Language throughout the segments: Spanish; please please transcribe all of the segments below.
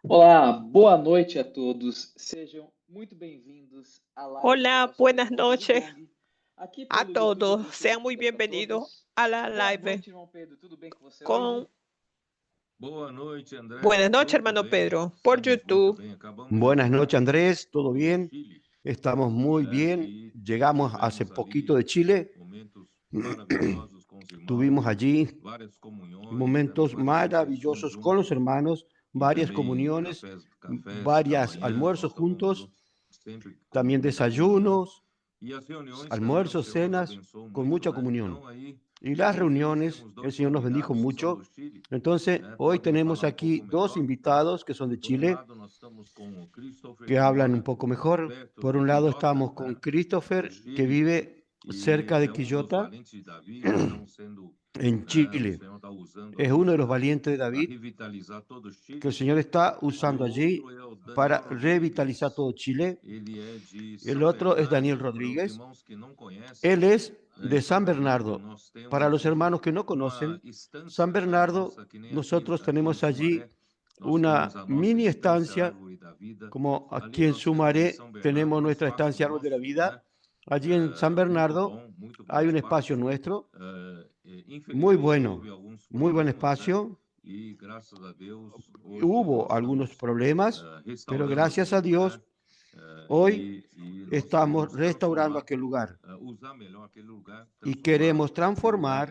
Olá, boa noite a todos. Sejam muito bem-vindos à live do Hola, nosso buenas Encontro do noches GONG, aqui a pelo YouTube do todos. Sean Instituto muy Bíblia para bienvenidos Todos. a la Boa live noite, irmão Pedro. Tudo bem com você hoje? con Boa noite, André. Buenas noches, Tudo hermano bem? Pedro, por Estamos muito YouTube. bem. Acabamos de Buenas noches, chegar Andrés. ¿Todo do bien? Chile, Estamos muy né? bien. E Llegamos hace tivemos poquito ali de Chile. momentos maravilhosos com os Tuvimos irmãos, allí várias comunhões e também momentos várias refeições maravillosos con los juntos hermanos, e varias também comuniones, cafés da varias manhã. Nós almuerzos juntos, tomamos sempre com también muita comunhão desayunos, e as reuniões também o almuerzos, Senhor nos cenas, abençoou con muito, mucha né? comunión. Então aí Y las hoje nós reuniones, temos el dois Señor nos bendijo convidados que são mucho. do Chile, Entonces, né? hoy Podem tenemos falar um aquí pouco dos melhor, né? invitados que son de Por um Chile, lado, nós estamos com o Christopher, que que hablan un mora poco mejor. perto Por de un lado Quillota, estamos con né, Christopher, no que Chile, vive e cerca de é um dos Quillota, valentes de Davi que estão sendo, en né, o Chile. Senhor está usando Es ali uno de los para valientes de David revitalizar todo o que el Chile. Señor está E o usando allí outro é o para Daniel revitalizar Rodrigues, todo Chile. ele é de El São otro es Daniel Bernardo. Para os Rodríguez. irmãos que não conhecem, Él es em de São San Bernardo Bernardo. nós temos Para los assim hermanos que no uma conocen, San estância, né, Bernardo, nossa, que nem nosotros aqui em tenemos allí Sumaré, nós temos una a nossa mini estância estancia, Árvore da Vida. como Ali aquí en nós temos em Sumaré São Bernardo tenemos um nuestra espaço estancia Árbol de la nosso, né? Vida. Allí en San Bernardo Muito bom hay un espacio espaço. nuestro, muy Infelizmente bueno, houve alguns muy buen problemas, né? espacio. E graças a Deus hoje Hubo nós algunos estamos problemas, pero restaurando gracias a aquilo, Dios né? hoy E nós estamos queremos restaurando transformar, aquel lugar usar melhor aquele lugar, y transformar queremos aquele lugar transformar,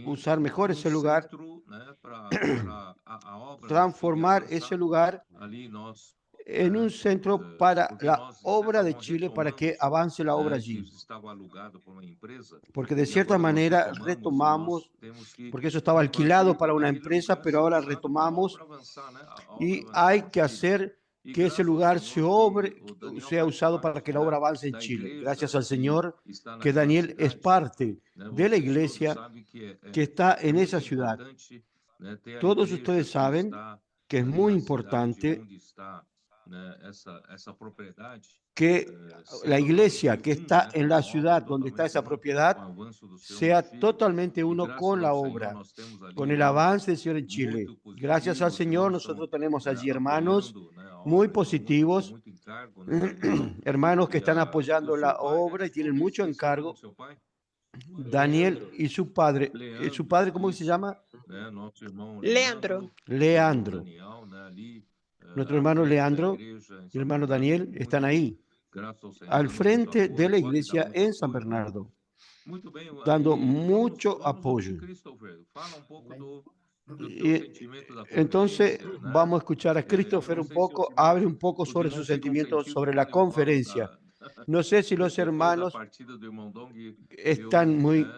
usar mejor num esse lugar, centro, né? Para a obra do Chile transformar ese avançar. lugar Ali nós, en un centro para porque la nós obra de estávamos Chile, para que retomando, avance la obra né, que allí. estava alugado por uma empresa, Porque de e cierta agora nós manera retomamos e nós retomamos, temos que porque eso estaba alquilado fazer para una daquele empresa, lugar pero ser ahora usado para a retomamos obra avançar, né? A obra y avançar hay no que Chile. hacer E que ese graças ao lugar se Senhor que obre, o Daniel sea faz usado para parte, que la né, obra avance en da Chile. igreja Gracias al que Señor está que naquela Daniel es cidade, parte né? de la Vocês todos iglesia sabem que que está é en muito esa ciudad. importante, né, ter a Todos igreja ustedes que saben está que es ali muy na cidade importante onde está, né, essa propriedade, que ser la totalmente iglesia que um, está né, en com a la obra, ciudad donde está totalmente esa um com o propiedad avanço do Senhor no sea Chile. totalmente E uno graças con ao la Senhor obra, nós temos ali con el irmãos avance del Señor en Chile. muito Gracias al positivos, Señor irmãos estão, nosotros tenemos allí hermanos apoiando, né, a muy obra, irmão, muito com positivos, muito encargo, né, Daniel hermanos que e están o apoyando seu la pai, né? obra y tienen Como que eu mucho esqueci o nome do encargo. seu pai? Daniel y su Leandro, padre, ¿cómo se isso, llama? né? Nosso irmão Leandro. Leandro e o irmão Leandro. Daniel, né? Ali Nuestro à hermano frente da Leandro igreja em y el São hermano Bernardo, Daniel están muito, ahí, graças ao Senhor, al dando muito frente de apoio, la pode dar iglesia muito en San apoio, né? Bernardo, Muito bem, dando aí mucho vamos ouvir apoyo. Christopher. Fala um pouco do teu Y sentimento da entonces conferência, né? vamos a escuchar a Eu Christopher não un sei se poco, hable un poco os sobre sus irmãos ficam sentimientos sentidos sobre la quando eu falo conferencia. No sé si los depois da hermanos partida do irmão Dong, né?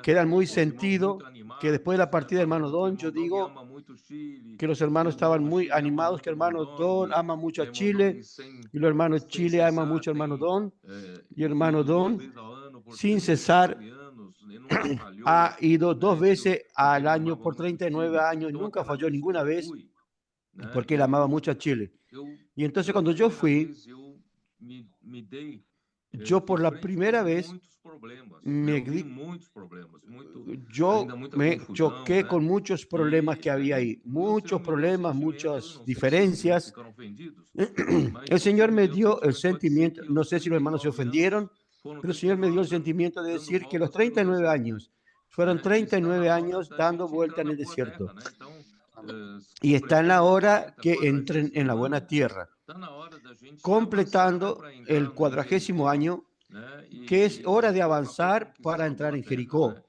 quedan muy Os irmãos muito sentidos que después de la animados, né? partida del hermano Falando que o Don, yo irmão Dong digo ama muito o Chile, que los que hermanos o irmão estaban do muy Chile ama animados, que muito el o irmão hermano Don Dong, ama mucho que o a irmão Dong Chile y los hermanos sem Chile ama cessar mucho al hermano tem Don y el hermano ido duas Don vezes ao ano por sin 39 cesar anos e nunca falhou, ha ido dos né? veces Porque al ele año amava por muito o 39 Chile. años y Então nunca aquela falló vez que ninguna eu vez fui, né? porque él amaba mucho a Chile. Y entonces cuando Pela yo primeira fui, vez me dei yo de por la frente com primera vez muitos problemas, né? me, Eu vi di- muitos problemas, ainda yo muita me confusão, choqué né? con muchos problemas E que había aí ahí, o Senhor muchos me deu o problemas, sentimento, muchas não sei se os irmãos diferencias. ficaram ofendidos, El mas o Senhor Señor me me deu o dio el sentimento para dizer sentimiento, que no os sé si los hermanos se 39 anos ofendieron, foram pero el Señor me dio el 39 anos sentimiento de dando decir que los voltas pelo 39 deserto, años fueron né? E está 39 na hora años da dando gente entrar vuelta en na el boa terra, desierto. né? Então, Y está en la completando hora que 40, entren en la 40 buena anos, tierra, está na hora da gente avançar, né? completando Para entrar el em 40º Jericó, año, né? que es hora de Pouco a pouco avanzar para conquistar a entrar boa en terra, né? Jericó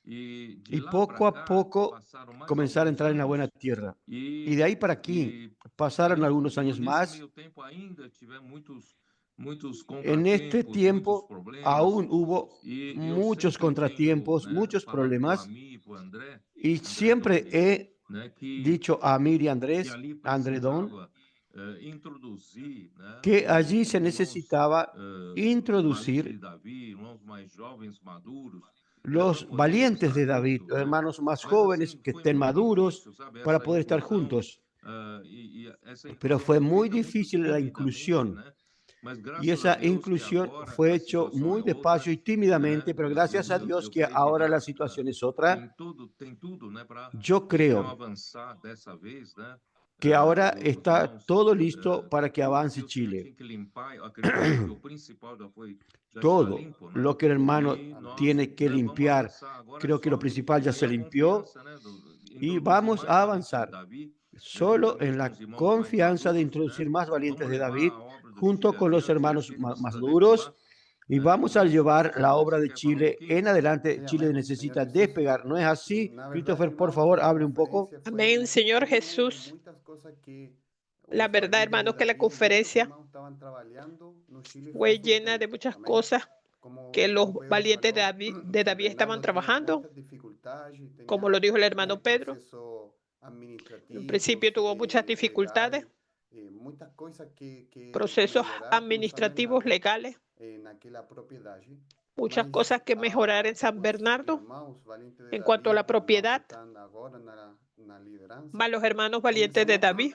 E de y lá para poco a cá poco passaram mais comenzar a alguns entrar en la buena anos tierra. Y e, de ahí para aquí e pasaron algunos años nesse más. meio tempo ainda tivemos muitos En este contratempos, muitos tiempo problemas aún hubo e eu muchos sempre tenho, contratiempos, né, muchos falado para problemas, mim e para o y André siempre Dong, he né, que dicho a Mir y que Andrés, ali Andredón, precisava introduzir, né, que allí os se irmãos necesitaba valentes de introducir Davi, irmãos mais jovens, maduros, né, para los poderem valientes estar de David, juntos, los né? hermanos más Mas jóvenes assim que foi estén muito maduros difícil, sabe, para essa poder estar inclusão juntos. e essa Pero inclusão fue foi muy feita muito difícil la timidamente, inclusión. né? Mas Y graças a esa Deus que inclusión agora fue a hecho situação é muy outra, despacio y né? tímidamente, pero gracias a Dios Eu que creio que ahora la situación es otra. tem tudo, né, para Yo o Senhor creo avançar dessa vez, né? que ahora está todo listo para que avance Chile. Todo lo que el hermano tiene que limpiar, creo que lo principal ya se limpió y vamos a avanzar solo en la confianza de introducir más valientes de David junto con los hermanos más duros. Y vamos a llevar la obra de Chile en adelante. Chile necesita despegar. ¿No es así? Christopher, por favor, hable un poco. Amén, Señor Jesús. La verdad, hermano, que la conferencia fue llena de muchas cosas que los valientes de David estaban trabajando, como lo dijo el hermano Pedro. En principio tuvo muchas dificultades, procesos administrativos, legales, muchas cosas que mejorar en San Bernardo en cuanto a la propiedad. Más los hermanos valientes de David,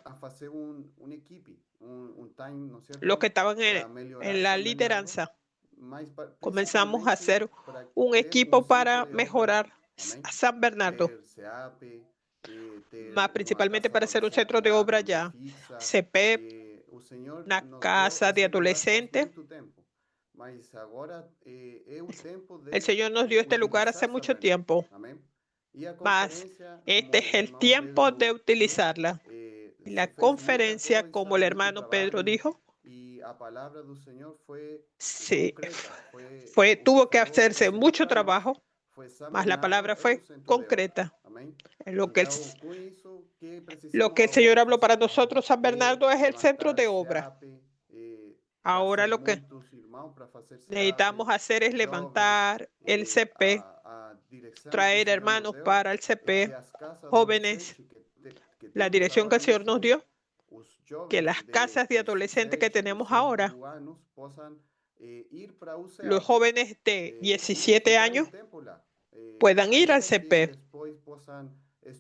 los que estaban en la lideranza, comenzamos a hacer un equipo para mejorar a San Bernardo, más principalmente para hacer un centro de obra allá, CP, una casa de adolescentes. El Señor nos dio este lugar hace mucho tiempo, mas este es el tiempo de utilizarla. La conferencia, como el hermano Pedro dijo, sí, tuvo que hacerse mucho trabajo, mas la palabra fue concreta. Lo que el Señor habló para nosotros, San Bernardo, es el centro de obra. Ahora lo que necesitamos hacer es levantar el CP, traer hermanos para el CP, jóvenes, la dirección que el Señor nos dio, que las casas de adolescentes que tenemos ahora, los jóvenes de 17 años puedan ir al CP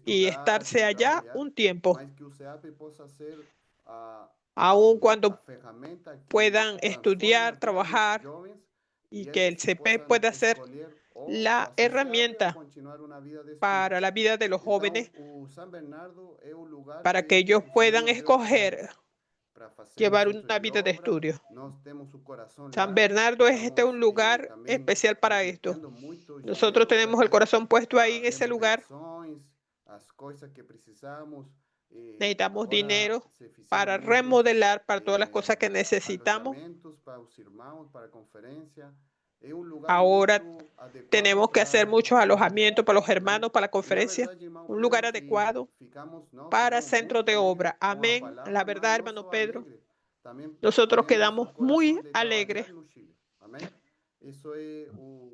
y estarse allá un tiempo, aun cuando puedan estudiar, trabajar, y que el CP pueda ser la herramienta para la vida de los jóvenes, para que ellos puedan escoger llevar una vida de estudio. San Bernardo es un lugar especial para esto. Nosotros tenemos el corazón puesto ahí en ese lugar. Necesitamos dinero para remodelar, para todas las cosas que necesitamos. Ahora tenemos que hacer muchos alojamientos para los hermanos, para la conferencia, un lugar adecuado para centros de obra. Amén. La verdad, hermano Pedro, nosotros quedamos muy alegres,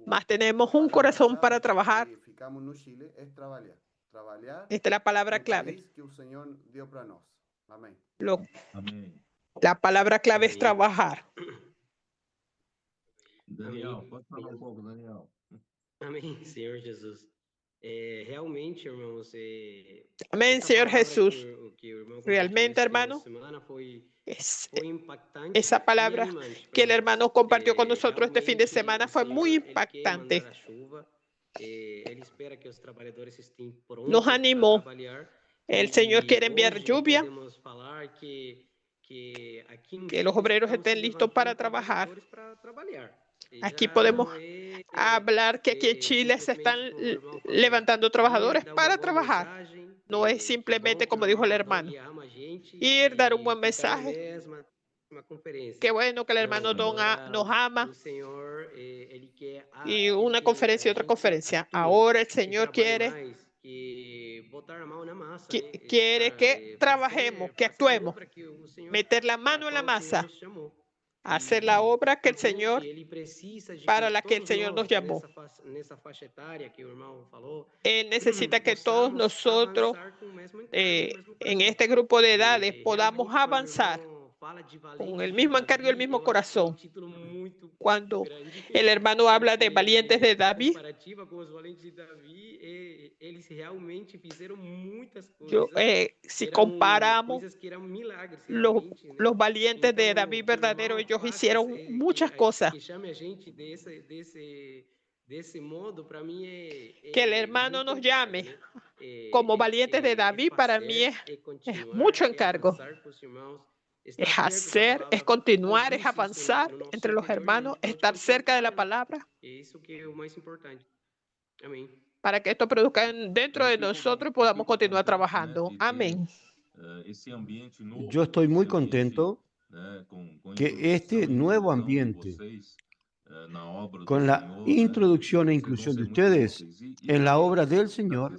mas tenemos un corazón para trabajar. Esta es la palabra clave. La palabra clave es trabajar. Daniel, pode falar um pouco, Daniel. Amém, Senhor Jesus. Realmente, irmãos, amén, Señor Jesús. Realmente, hermano, esa palabra que el hermano compartió con nosotros este fin de semana fue muy impactante. Nos animó. El Señor quiere enviar lluvia, que los obreros estén listos para trabajar. Aquí podemos hablar que aquí en Chile se están levantando trabajadores para trabajar. No es simplemente, como dijo el hermano, ir, dar un buen mensaje. Qué bueno que el hermano Don nos ama. Y una conferencia y otra conferencia. Ahora el Señor quiere que trabajemos, que actuemos, meter la mano en la masa, hacer la obra que el Señor, para la que el Señor nos llamó. Él necesita que todos nosotros en este grupo de edades podamos avanzar con el mismo encargo y el mismo corazón. Cuando el hermano habla de valientes de David, si comparamos los valientes de David verdadero, ellos hicieron muchas cosas. Que el hermano nos llame como valientes de David, para mí es mucho encargo. Es hacer, es continuar, es avanzar entre los hermanos, estar cerca de la palabra, para que esto produzca dentro de nosotros y podamos continuar trabajando. Amén. Yo estoy muy contento que este nuevo ambiente, con la introducción e inclusión de ustedes en la obra del Señor,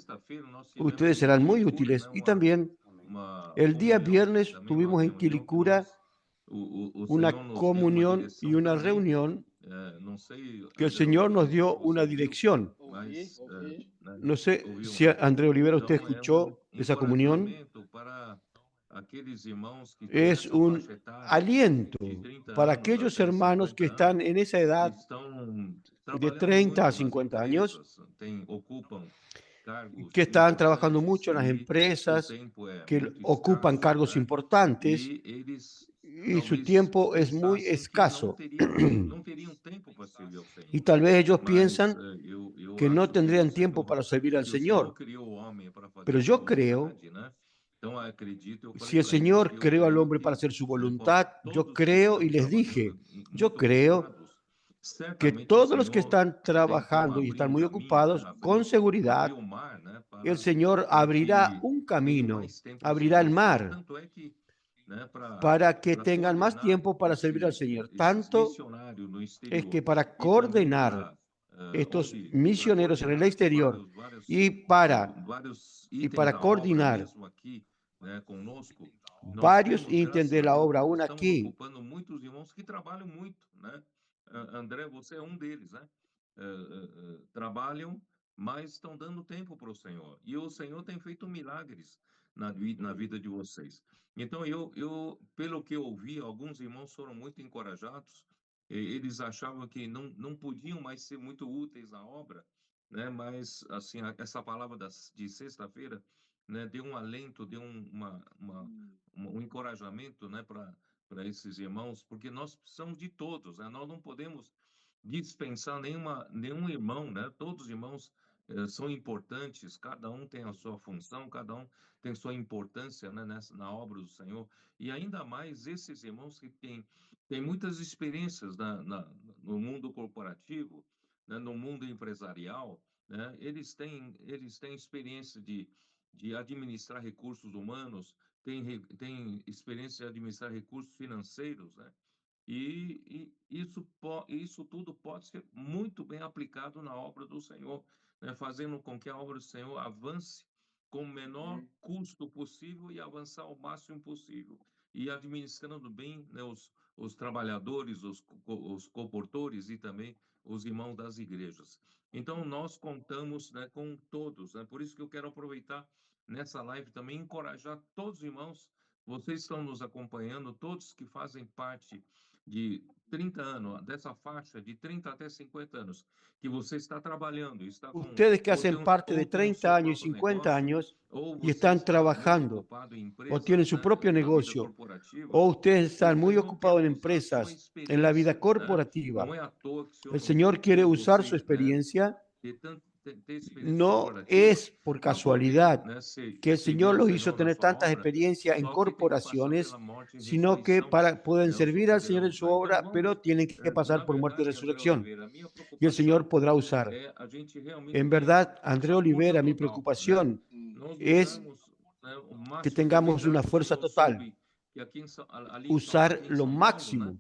ustedes serán muy útiles. Y también el día viernes tuvimos en Quilicura una comunión y una reunión que el Señor nos dio una dirección. No sé si André Olivera, usted escuchó esa comunión. Es un aliento para aquellos hermanos que están en esa edad de 30 a 50 años, que están trabajando mucho en las empresas, que ocupan cargos importantes y su tiempo es muy escaso. Y tal vez ellos piensan que no tendrían tiempo para servir al Señor. Pero yo creo, si el Señor creó al hombre para hacer su voluntad, yo creo y les dije, yo creo que todos los que están trabajando y están muy ocupados, con seguridad, el Señor abrirá un camino, abrirá el mar, para que tengan más tiempo para servir al Señor. Tanto es que para coordinar estos misioneros en el exterior y para coordinar varios ítems de la obra aún aquí, André, você é deles, né? Trabalham, mas estão dando tempo para o Senhor. E o Senhor tem feito milagres na vida de vocês. Então, pelo que eu ouvi, alguns irmãos foram muito encorajados. Eles achavam que não podiam mais ser muito úteis na obra, né? Mas, assim, essa palavra de sexta-feira, né, deu um alento, deu um encorajamento, né, para esses irmãos, porque nós precisamos de todos, né? Nós não podemos dispensar nenhum irmão, né? Todos os irmãos são importantes, cada um tem a sua função, cada um tem sua importância, né, na obra do Senhor, e ainda mais esses irmãos que têm muitas experiências no mundo corporativo, né, no mundo empresarial, né? Eles têm experiência de administrar recursos humanos, tem experiência de administrar recursos financeiros, né? E isso tudo pode ser muito bem aplicado na obra do Senhor, né? Fazendo com que a obra do Senhor avance com o menor custo possível e avançar o máximo possível. E administrando bem, né, os trabalhadores, os coportores e também os irmãos das igrejas. Então, nós contamos, né, com todos, né? Por isso que eu quero aproveitar nessa live também, encorajar todos os irmãos, vocês estão nos acompanhando, todos que fazem parte de 30 anos, dessa faixa de 30 até 50 anos, que você está trabalhando. Ustedes que hacen parte de 30 años y 50 años y están trabajando o tienen su propio negocio, o ustedes están muy ocupados en empresas, en la vida corporativa. El Señor quiere usar su experiencia. No es por casualidad que el Señor los hizo tener tantas experiencias en corporaciones, sino que pueden servir al Señor en su obra, pero tienen que pasar por muerte y resurrección. Y el Señor podrá usar. En verdad, André Olivera, mi preocupación es que tengamos una fuerza total, usar lo máximo.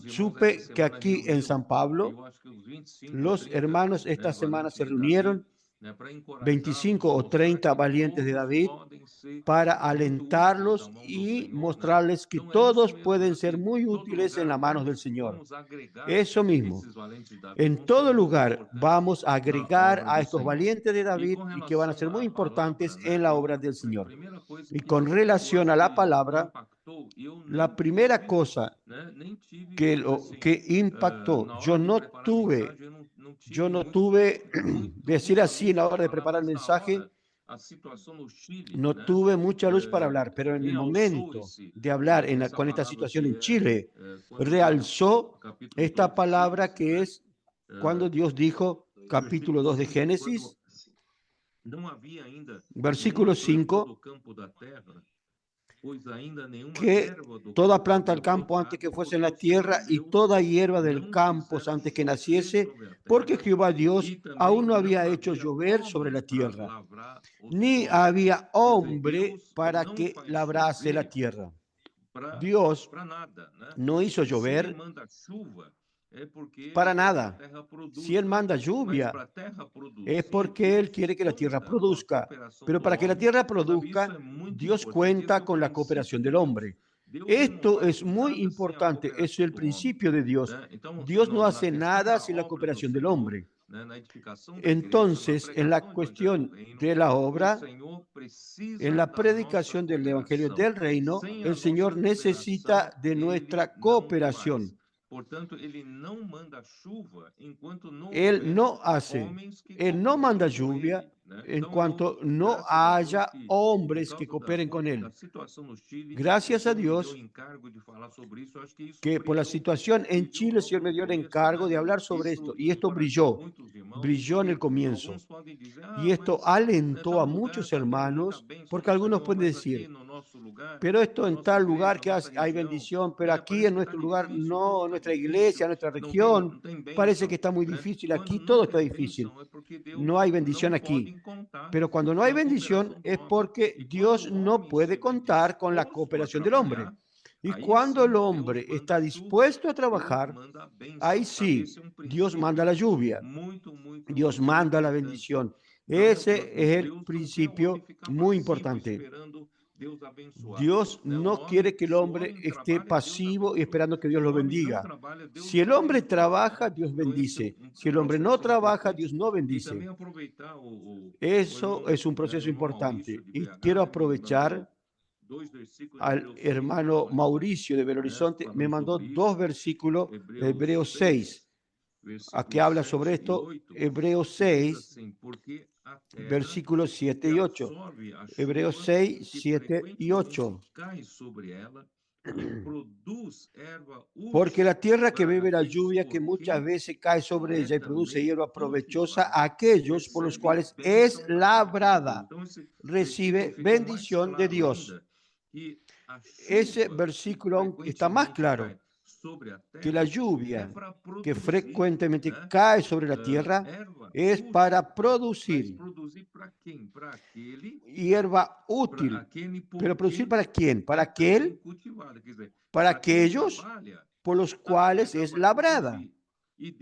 Supe que aquí en San Pablo, los hermanos esta semana se reunieron, 25 o 30 valientes de David, para alentarlos y mostrarles que todos pueden ser muy útiles en las manos del Señor. Eso mismo. En todo lugar vamos a agregar a estos valientes de David y que van a ser muy importantes en la obra del Señor. Y con relación a la palabra, la primera cosa que impactó, yo no tuve, decir así, en la hora de preparar el mensaje, no tuve mucha luz para hablar, pero en el momento de hablar con esta situación en Chile, realzó esta palabra que es cuando Dios dijo, capítulo 2 de Génesis, versículo 5, que toda planta del campo antes que fuese en la tierra y toda hierba del campo antes que naciese, porque Jehová Dios aún no había hecho llover sobre la tierra, ni había hombre para que labrase la tierra. Dios no hizo llover para nada. Si Él manda lluvia, es porque Él quiere que la tierra produzca. Pero para que la tierra produzca, Dios cuenta con la cooperación del hombre. Esto es muy importante, es el principio de Dios. Dios no hace nada sin la cooperación del hombre. Entonces, en la cuestión de la obra, en la predicación del Evangelio del Reino, el Señor necesita de nuestra cooperación. Él no manda lluvia en cuanto no haya hombres que cooperen con Él. Gracias a Dios que por la situación en Chile el Señor me dio el encargo de hablar sobre esto y esto brilló en el comienzo. Y esto alentó a muchos hermanos porque algunos pueden decir, pero esto en tal lugar que hay bendición, pero aquí en nuestro lugar no, en nuestra iglesia, en nuestra región, parece que está muy difícil. Aquí todo está difícil. No hay bendición aquí. Pero cuando no hay bendición es porque Dios no puede contar con la cooperación del hombre. Y cuando el hombre está dispuesto a trabajar, ahí sí, Dios manda la lluvia, Dios manda la bendición. Ese es el principio muy importante. Dios no quiere que el hombre esté pasivo y esperando que Dios lo bendiga. Si el hombre trabaja, Dios bendice. Si el hombre no trabaja, Dios no bendice. Eso es un proceso importante. Y quiero aprovechar al hermano Mauricio de Belo Horizonte. Me mandó 2 versículos de Hebreos 6. Aquí habla sobre esto. Hebreos 6, versículos 7 y 8. Hebreos 6, 7 y 8. Porque la tierra que bebe la lluvia que muchas veces cae sobre ella y produce hierba provechosa a aquellos por los cuales es labrada, recibe bendición de Dios. Ese versículo está más claro que la lluvia que frecuentemente cae sobre la tierra es para producir hierba útil. ¿Pero producir para quién? Para aquellos por los cuales es labrada.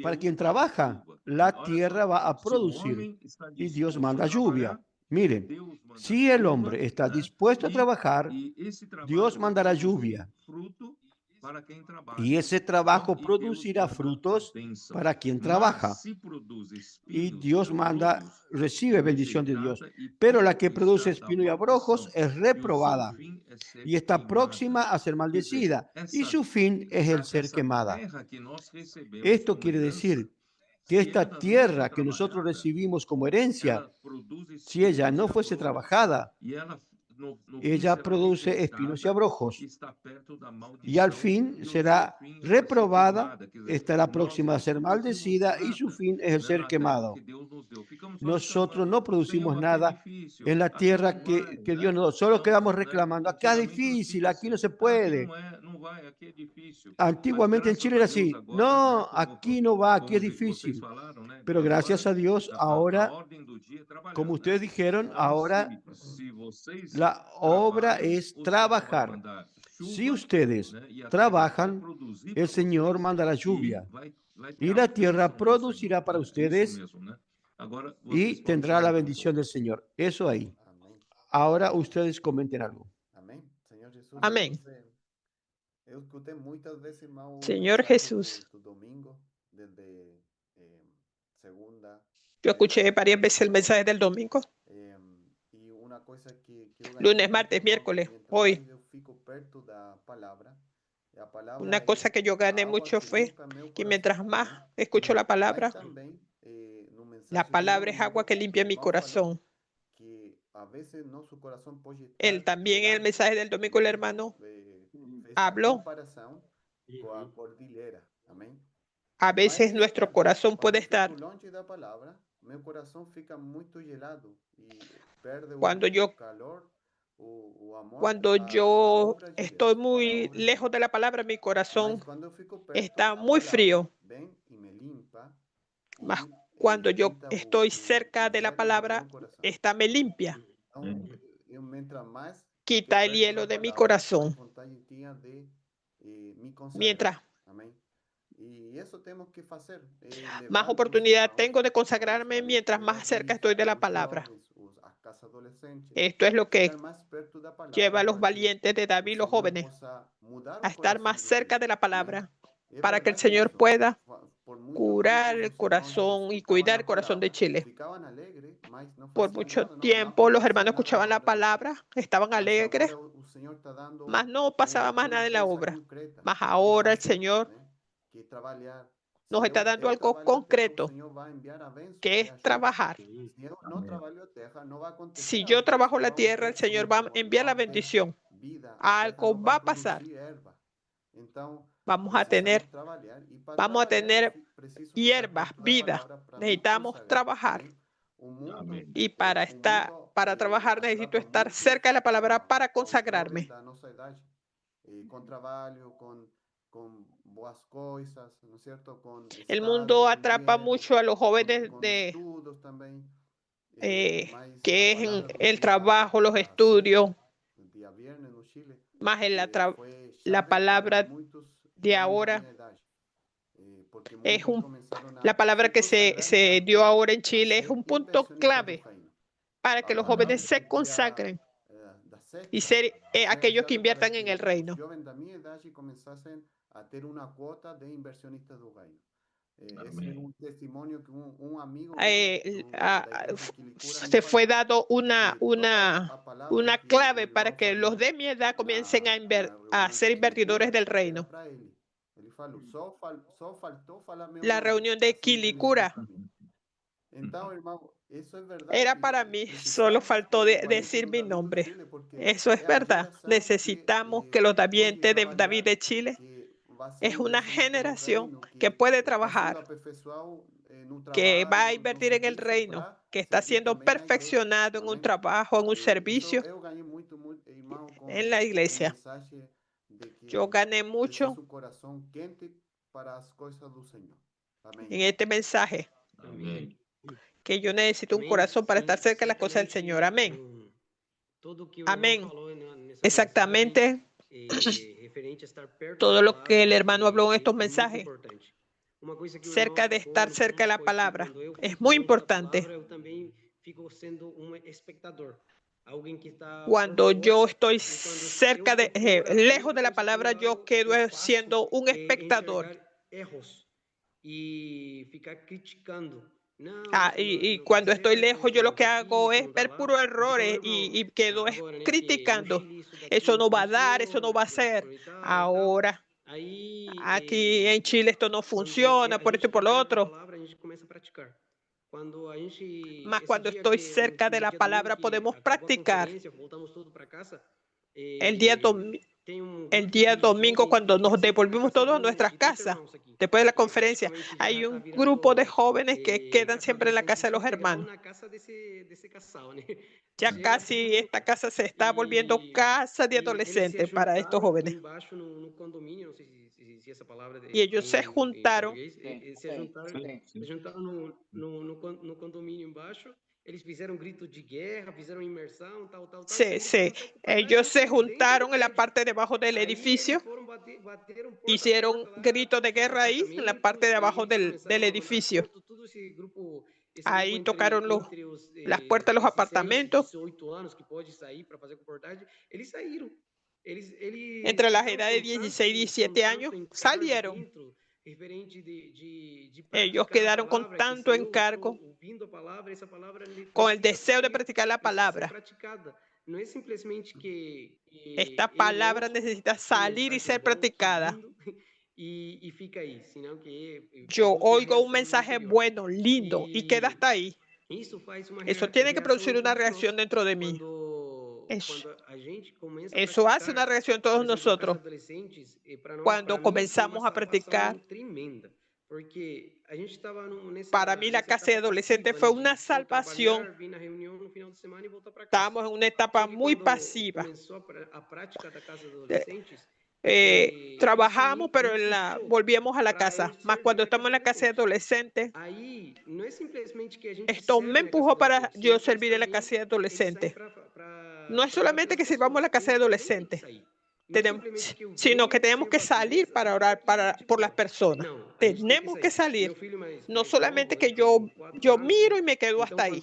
Para quien trabaja, la tierra va a producir y Dios manda lluvia. Miren, si el hombre está dispuesto a trabajar, Dios mandará lluvia. Y ese trabajo producirá frutos para quien trabaja. Y Dios recibe bendición de Dios. Pero la que produce espino y abrojos es reprobada y está próxima a ser maldecida. Y su fin es el ser quemada. Esto quiere decir que esta tierra que nosotros recibimos como herencia, si ella no fuese trabajada, ella produce espinos y abrojos. Y al fin será reprobada, estará próxima a ser maldecida y su fin es el ser quemado. Nosotros no producimos nada en la tierra que Dios nos dio. Solo quedamos reclamando. Acá es difícil, aquí no se puede. Antiguamente en Chile era así. No, aquí no va, aquí es difícil. Pero gracias a Dios, ahora, como ustedes dijeron, ahora la obra es trabajar. Si ustedes trabajan, el Señor mandará lluvia y la tierra producirá para ustedes y tendrá la bendición del Señor. Eso ahí. Ahora ustedes comenten algo. Amén. Señor Jesús, yo escuché varias veces el mensaje del domingo, lunes, martes, miércoles, hoy. Una cosa que yo gané mucho fue que mientras más escucho la palabra es agua que limpia mi corazón. Él también en el mensaje del domingo, el hermano habló A veces nuestro corazón puede estar, cuando yo estoy muy lejos de la palabra, mi corazón está muy frío. Mas cuando yo estoy cerca de la palabra, esta me limpia. Quita el hielo de mi corazón. Mientras más oportunidad tengo de consagrarme, mientras más cerca estoy de la palabra. Esto es lo que lleva a los valientes de David, los jóvenes, a estar más cerca de la palabra, para que el Señor pueda curar el corazón y cuidar el corazón de Chile. Por mucho tiempo los hermanos escuchaban la palabra, estaban alegres, mas no pasaba más nada en la obra. Mas ahora el Señor nos está dando algo concreto, que es trabajar. Si yo trabajo la tierra, el Señor va a enviar la bendición. Algo va a pasar. Vamos a tener hierbas, vida. Necesitamos trabajar. Y para trabajar necesito estar cerca de la palabra para consagrarme. El mundo atrapa mucho a los jóvenes que es en el trabajo, los estudios, más en la palabra de ahora. La palabra que se dio ahora en Chile es un punto clave para que los jóvenes se consagren y ser aquellos que inviertan en el reino. Se fue dado una clave para que los de mi edad comiencen a ser invertidores del reino. La reunión de Quilicura era para mí, solo faltó decir mi nombre. Eso es verdad. Necesitamos que los davientes de David de Chile es una generación que puede trabajar, que va a invertir en el reino, que está siendo perfeccionado en un trabajo, en un servicio en la iglesia. Yo gané mucho en este mensaje, que yo necesito un corazón para estar cerca de las cosas del Señor. Amén. Amén. Exactamente todo lo que el hermano habló en estos mensajes, cerca de estar cerca de la palabra, es muy importante. Cuando yo estoy cerca lejos de la palabra, yo quedo siendo un espectador. Y cuando estoy lejos, yo lo que hago es ver puros errores y quedo criticando. Eso no va a dar, eso no va a ser. Ahora, aquí en Chile esto no funciona, por esto y por lo otro. Mas cuando estoy cerca de la palabra, podemos practicar. El día domingo, cuando nos devolvimos todos a nuestras casas, después de la conferencia, hay un grupo de jóvenes que quedan siempre en la casa de los hermanos. Ya casi esta casa se está volviendo casa de adolescentes para estos jóvenes. Y ellos se juntaron. Sí. Ellos se juntaron en la parte de abajo del edificio. Hicieron gritos de guerra ahí, en la parte de abajo del edificio. Ahí tocaron las puertas de los apartamentos. Entre las edades de 16 y 17 años salieron. Ellos quedaron con tanto encargo, con el deseo de practicar la palabra. Esta palabra necesita salir y ser practicada. Yo oigo un mensaje bueno, lindo, y queda hasta ahí. Eso tiene que producir una reacción dentro de mí. Eso hace una reacción en todos nosotros cuando comenzamos a practicar Para mí la casa de adolescentes fue una salvación. Estábamos en una etapa muy pasiva. Trabajamos, pero volvíamos a la casa. Más cuando estamos en la casa de adolescentes, esto me empujó para yo servir en la casa de adolescentes. No es solamente que sirvamos en la casa de adolescentes, sino que tenemos que salir para orar por las personas. Tenemos que salir. No solamente que yo miro y me quedo hasta ahí.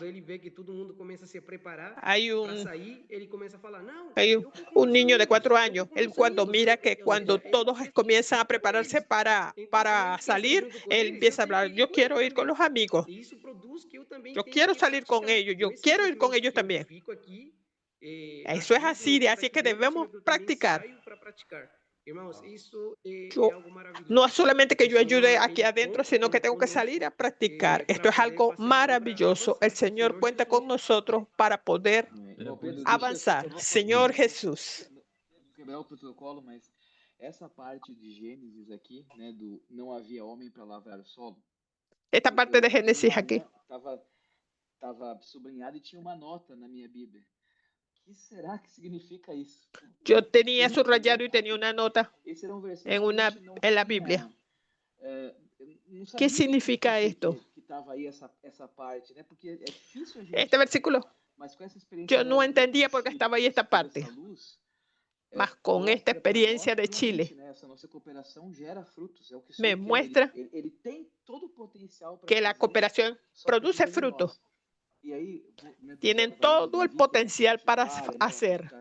Hay un niño de 4 años. Él cuando mira que cuando todos comienzan a prepararse para salir, él empieza a hablar. Yo quiero ir con los amigos. Yo quiero salir con ellos. Yo quiero ir con ellos también. Eso es así, así que debemos practicar. No es solamente que yo ayude aquí adentro, sino que tengo que salir a practicar. Esto es algo maravilloso. El Señor cuenta con nosotros para poder avanzar. Señor Jesús. Quebrar o protocolo, mas essa parte de Gênesis aqui, né, do não havia homem para lavrar o solo. Esta parte de Génesis aquí. Estava sublinhada e tinha uma nota na minha Bíblia. ¿Qué será que significa eso? Yo tenía subrayado y tenía una nota en la Biblia. ¿Qué significa esto? Este versículo. Yo no entendía por qué estaba ahí esta parte. Mas con esta experiencia de Chile, me muestra que la cooperación produce frutos. Tienen todo el potencial para hacer.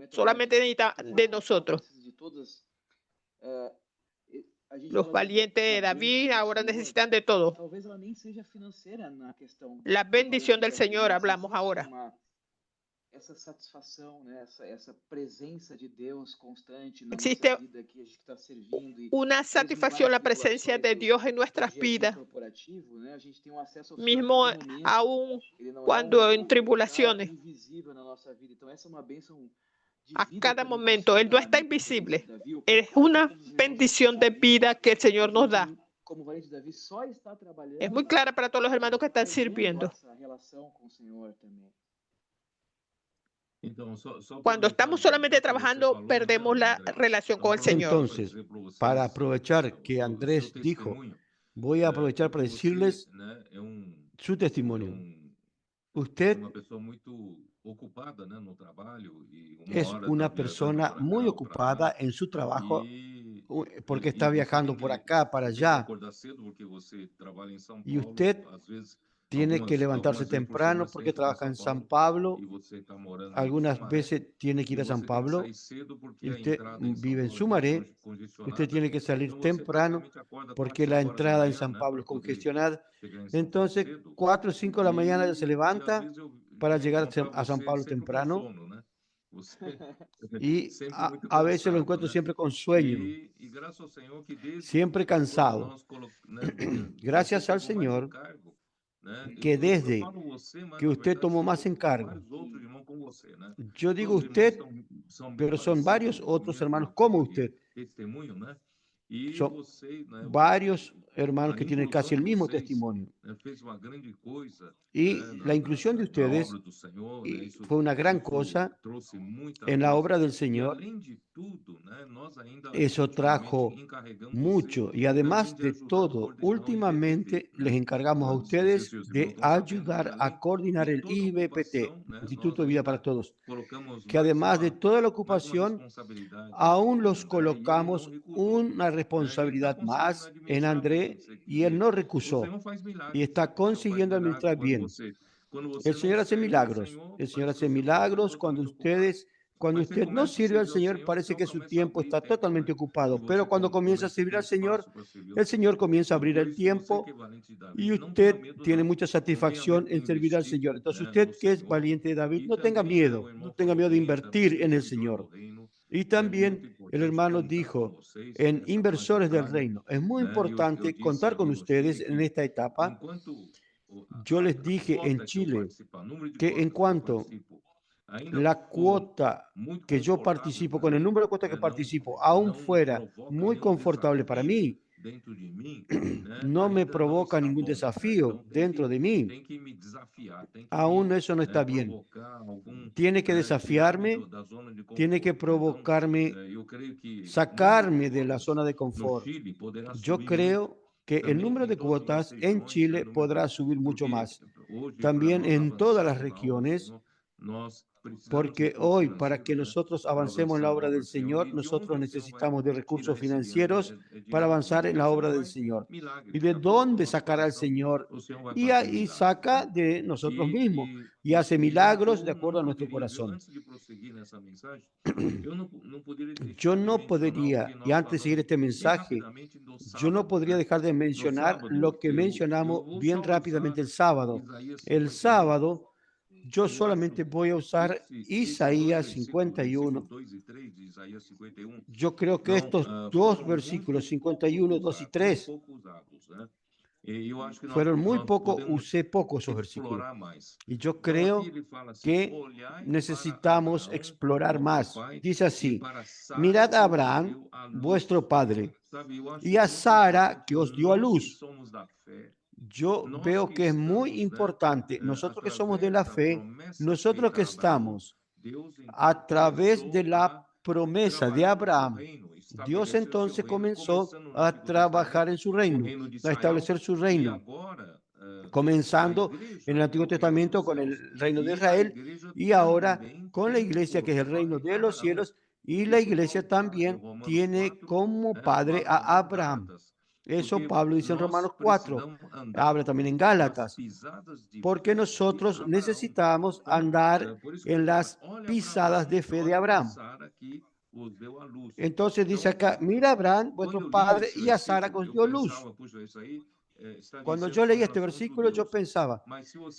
Solamente necesita de nosotros. Los valientes de David ahora necesitan de todo. La bendición del Señor hablamos ahora. Essa satisfação, né? essa presença de Deus constante na Existe nossa vida que a gente está servindo. Una satisfacción, la presencia de Dios en nuestras vidas. Né? A gente tem acesso ao mismo aún cuando en tribulaciones. Invisível na nossa vida. Então essa é uma bênção a cada momento. Él no está invisible. Es una bendición de vida que el Señor nos da. Es muy clara para todos los hermanos que están sirviendo. Cuando estamos solamente trabajando, perdemos la relación con el Señor. Entonces, para aprovechar que Andrés dijo, voy a aprovechar para decirles su testimonio. Usted es una persona muy ocupada en su trabajo porque está viajando por acá, para allá. Y usted tiene que levantarse temprano porque trabaja en San Pablo. Algunas veces tiene que ir a San Pablo. Y usted vive en Sumaré. Usted tiene que salir temprano porque la entrada en San Pablo es congestionada. Entonces, 4 o 5 de la mañana ya se levanta para llegar a San Pablo temprano. Y a veces lo encuentro siempre con sueño, siempre cansado. Gracias al Señor que desde que usted tomó más encargo, yo digo usted, pero son varios otros hermanos como usted. Son varios hermanos que tienen casi el mismo testimonio. Y la inclusión de ustedes fue una gran cosa en la obra del Señor. Eso trajo mucho. Y además de todo, últimamente les encargamos a ustedes de ayudar a coordinar el IBPT, Instituto de Vida para Todos, que además de toda la ocupación, aún los colocamos una responsabilidad más en André, y él no recusó y está consiguiendo administrar bien. El Señor hace milagros. El Señor hace milagros cuando usted no sirve al Señor, parece que su tiempo está totalmente ocupado, pero cuando comienza a servir al Señor, el Señor comienza a abrir el tiempo y usted tiene mucha satisfacción en servir al Señor. Entonces usted, que es valiente de David, no tenga miedo de invertir en el Señor. Y también el hermano dijo, en inversores del reino, es muy importante contar con ustedes en esta etapa. Yo les dije en Chile que en cuanto la cuota que yo participo, con el número de cuotas que participo, aún fuera muy confortable para mí, no me provoca ningún desafío dentro de mí. Aún eso no está bien. Tiene que desafiarme, tiene que provocarme, sacarme de la zona de confort. Yo creo que el número de cuotas en Chile podrá subir mucho más. También en todas las regiones, porque hoy, para que nosotros avancemos en la obra del Señor, nosotros necesitamos de recursos financieros para avanzar en la obra del Señor. ¿Y de dónde sacará el Señor? Y ahí saca de nosotros mismos y hace milagros de acuerdo a nuestro corazón. Yo no podría, y antes de seguir este mensaje, yo no podría dejar de mencionar lo que mencionamos bien rápidamente el sábado. El sábado, yo solamente voy a usar Isaías 51. Yo creo que estos dos versículos, 51, 2 y 3, fueron muy poco, usé poco esos versículos. Y yo creo que necesitamos explorar más. Dice así: mirad a Abraham, vuestro padre, y a Sara, que os dio a luz. Yo veo que es muy importante, nosotros que somos de la fe, nosotros que estamos a través de la promesa de Abraham, Dios entonces comenzó a trabajar en su reino, a establecer su reino, comenzando en el Antiguo Testamento con el reino de Israel y ahora con la iglesia, que es el reino de los cielos, y la iglesia también tiene como padre a Abraham. Eso Pablo dice en Romanos 4, habla también en Gálatas, porque nosotros necesitamos andar en las pisadas de fe de Abraham. Entonces dice acá: mira a Abraham, vuestro padre, y a Sara que os dio luz. Cuando yo leí este versículo, yo pensaba,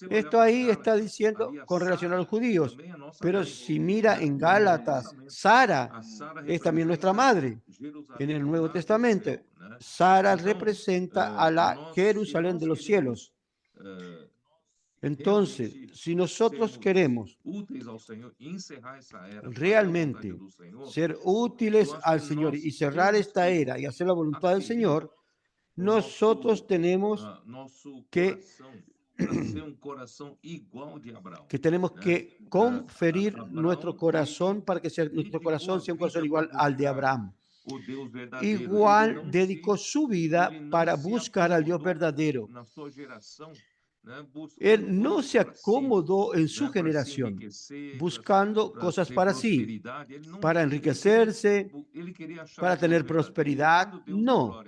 esto ahí está diciendo con relación a los judíos, pero si mira en Gálatas, Sara es también nuestra madre. En el Nuevo Testamento, Sara representa a la Jerusalén de los cielos. Entonces, si nosotros queremos realmente ser útiles al Señor y cerrar esta era y hacer la voluntad del Señor, nosotros tenemos que conferir nuestro corazón para que nuestro corazón sea un corazón igual al de Abraham. Igual dedicó su vida para buscar al Dios verdadero. Él no se acomodó en su generación buscando cosas para sí, para enriquecerse, para tener prosperidad. No,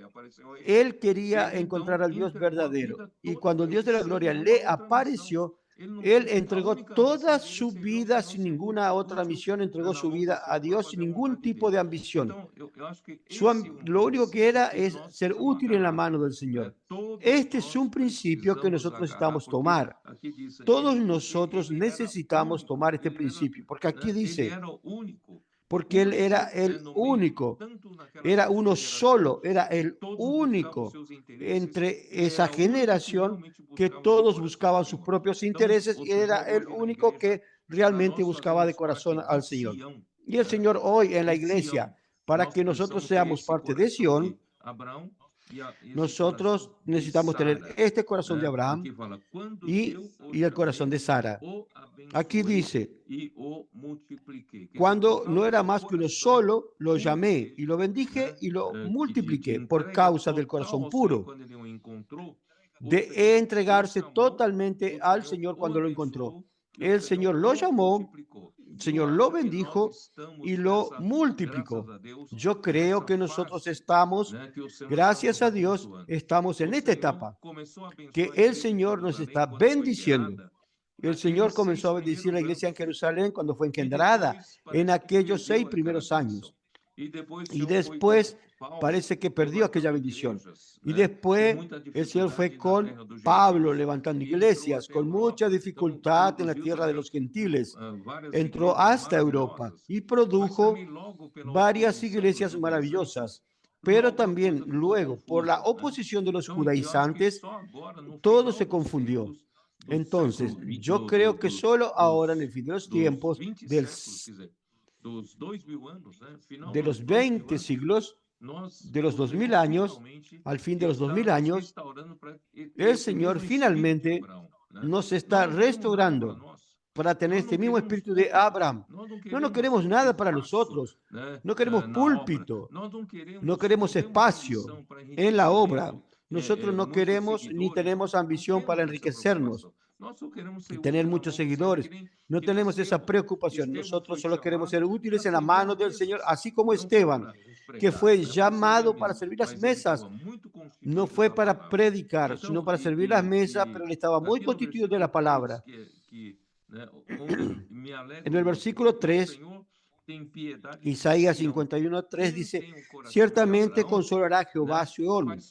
él quería encontrar al Dios verdadero. Y cuando el Dios de la gloria le apareció, él entregó toda su vida sin ninguna otra misión, entregó su vida a Dios sin ningún tipo de ambición. Lo único que era es ser útil en la mano del Señor. Este es un principio que nosotros necesitamos tomar. Todos nosotros necesitamos tomar este principio, porque aquí dice, porque él era el único, era uno solo, era el único entre esa generación que todos buscaban sus propios intereses y era el único que realmente buscaba de corazón al Señor. Y el Señor hoy en la iglesia, para que nosotros seamos parte de Sion, nosotros necesitamos tener este corazón de Abraham y el corazón de Sara. Aquí dice, cuando no era más que uno solo, lo llamé y lo bendije y lo multipliqué por causa del corazón puro, de entregarse totalmente al Señor cuando lo encontró. El Señor lo llamó, el Señor lo bendijo y lo multiplicó. Yo creo que nosotros estamos, gracias a Dios, estamos en esta etapa, que el Señor nos está bendiciendo. El Señor comenzó a bendecir la iglesia en Jerusalén cuando fue engendrada en aquellos 6 primeros años. Y después parece que perdió aquella bendición. Y después el Señor fue con Pablo levantando iglesias, con mucha dificultad en la tierra de los gentiles. Entró hasta Europa y produjo varias iglesias maravillosas. Pero también luego, por la oposición de los judaizantes, todo se confundió. Entonces, yo creo que solo ahora, en el fin de los tiempos, de los 20 siglos, de los 2000 años, al fin de los 2000 años, el Señor finalmente nos está restaurando para tener este mismo espíritu de Abraham. No queremos nada para nosotros, no queremos púlpito, no queremos espacio en la obra. Nosotros no queremos ni tenemos ambición para enriquecernos y tener muchos seguidores. No tenemos esa preocupación. Nosotros solo queremos ser útiles en la mano del Señor, así como Esteban, que fue llamado para servir las mesas. No fue para predicar, sino para servir las mesas, pero él estaba muy constituido de la palabra. En el versículo 3, Isaías 51:3 dice: ciertamente consolará Jehová a Sion.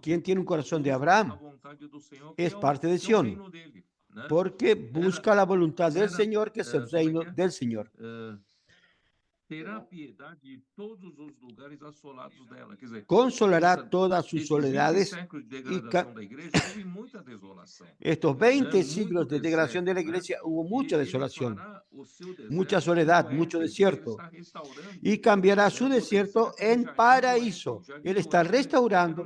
Quien tiene un corazón de Abraham es parte de Sion, porque busca la voluntad del Señor, que es el reino del Señor. Consolará todas sus soledades. Estos 20 siglos de degradación de la iglesia hubo mucha desolación, mucha soledad, mucho desierto. Y cambiará su desierto en paraíso. Él está restaurando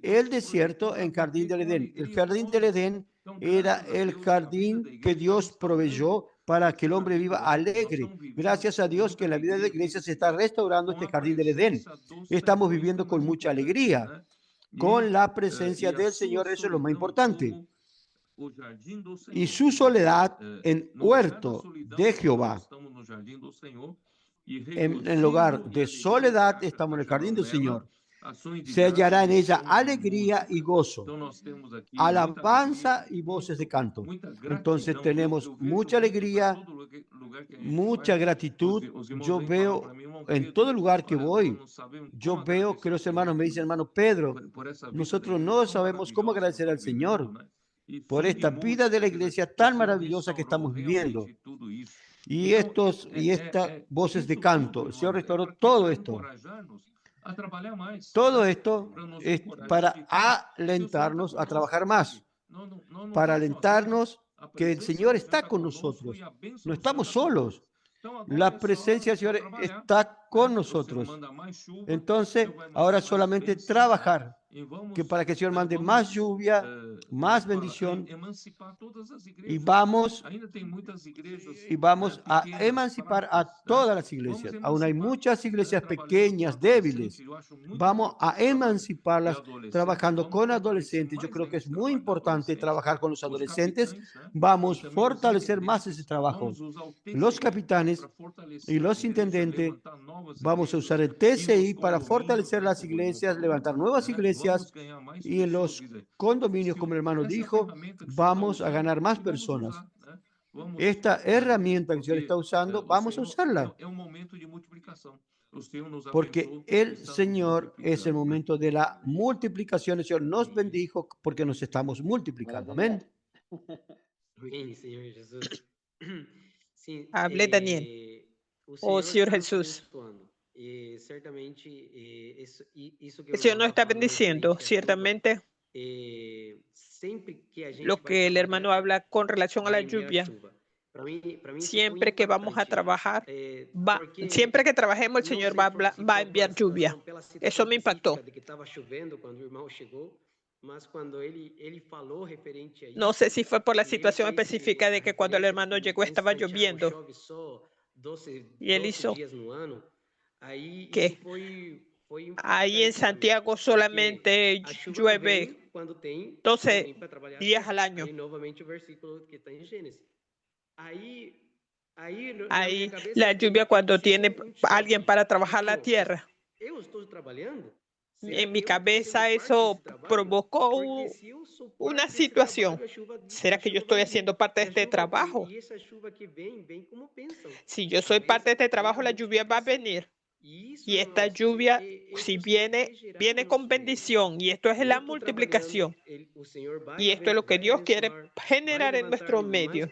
el desierto en jardín del Edén. El jardín del Edén era el jardín que Dios proveyó para que el hombre viva alegre. Gracias a Dios que en la vida de la iglesia se está restaurando este jardín del Edén. Estamos viviendo con mucha alegría, con la presencia del Señor. Eso es lo más importante. Y su soledad en huerto de Jehová. En el lugar de soledad estamos en el jardín del Señor. Se hallará en ella alegría y gozo, alabanza y voces de canto. Entonces tenemos mucha alegría, mucha gratitud. Yo veo en todo lugar que voy, yo veo que los hermanos me dicen: hermano Pedro, nosotros no sabemos cómo agradecer al Señor por esta vida de la iglesia tan maravillosa que estamos viviendo. Y estas voces de canto, el Señor restauró todo esto. Todo esto es para alentarnos a trabajar más, para alentarnos que el Señor está con nosotros. No estamos solos. La presencia del Señor está con nosotros. Entonces, ahora solamente trabajar para que el Señor mande más lluvia, más bendición, y vamos a emancipar a todas las iglesias. Aún hay muchas iglesias pequeñas, débiles. Vamos a emanciparlas trabajando con adolescentes. Yo creo que es muy importante trabajar con los adolescentes. Vamos a fortalecer más ese trabajo. Los capitanes y los intendentes, vamos a usar el TCI para fortalecer las iglesias, levantar nuevas iglesias, y en los condominios, como el hermano dijo, vamos a ganar más personas. Esta herramienta que el Señor está usando, vamos a usarla, porque el Señor es el momento de la multiplicación. El Señor nos bendijo porque nos estamos multiplicando. Amén. Hable, Daniel. Oh, Señor Jesús. El Señor nos está bendiciendo, ciertamente. Lo que el hermano habla con relación a la lluvia. Siempre que vamos a trabajar, siempre que trabajemos, el Señor va a enviar lluvia. Eso me impactó. No sé si fue por la situación específica de que cuando el hermano llegó estaba lloviendo. Y él hizo que ahí en Santiago solamente llueve 12 días al año. Ahí la lluvia cuando tiene alguien para trabajar la tierra. En mi cabeza eso provocó una situación. ¿Será que yo estoy haciendo parte de este trabajo? Si yo soy parte de este trabajo, la lluvia va a venir. Y esta lluvia, si viene con bendición. Y esto es la multiplicación. Y esto es lo que Dios quiere generar en nuestro medio.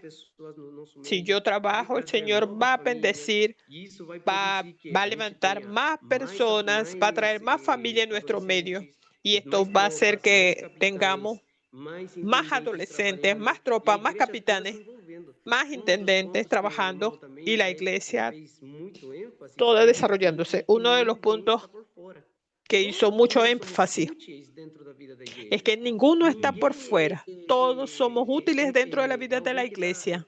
Si yo trabajo, el Señor va a bendecir, va a levantar más personas, va a traer más familia en nuestro medio. Y esto va a hacer que tengamos más adolescentes, más tropas, más capitanes, más intendentes trabajando y la iglesia toda desarrollándose. Uno de los puntos que hizo mucho énfasis es que ninguno está por fuera. Todos somos útiles dentro de la vida de la iglesia.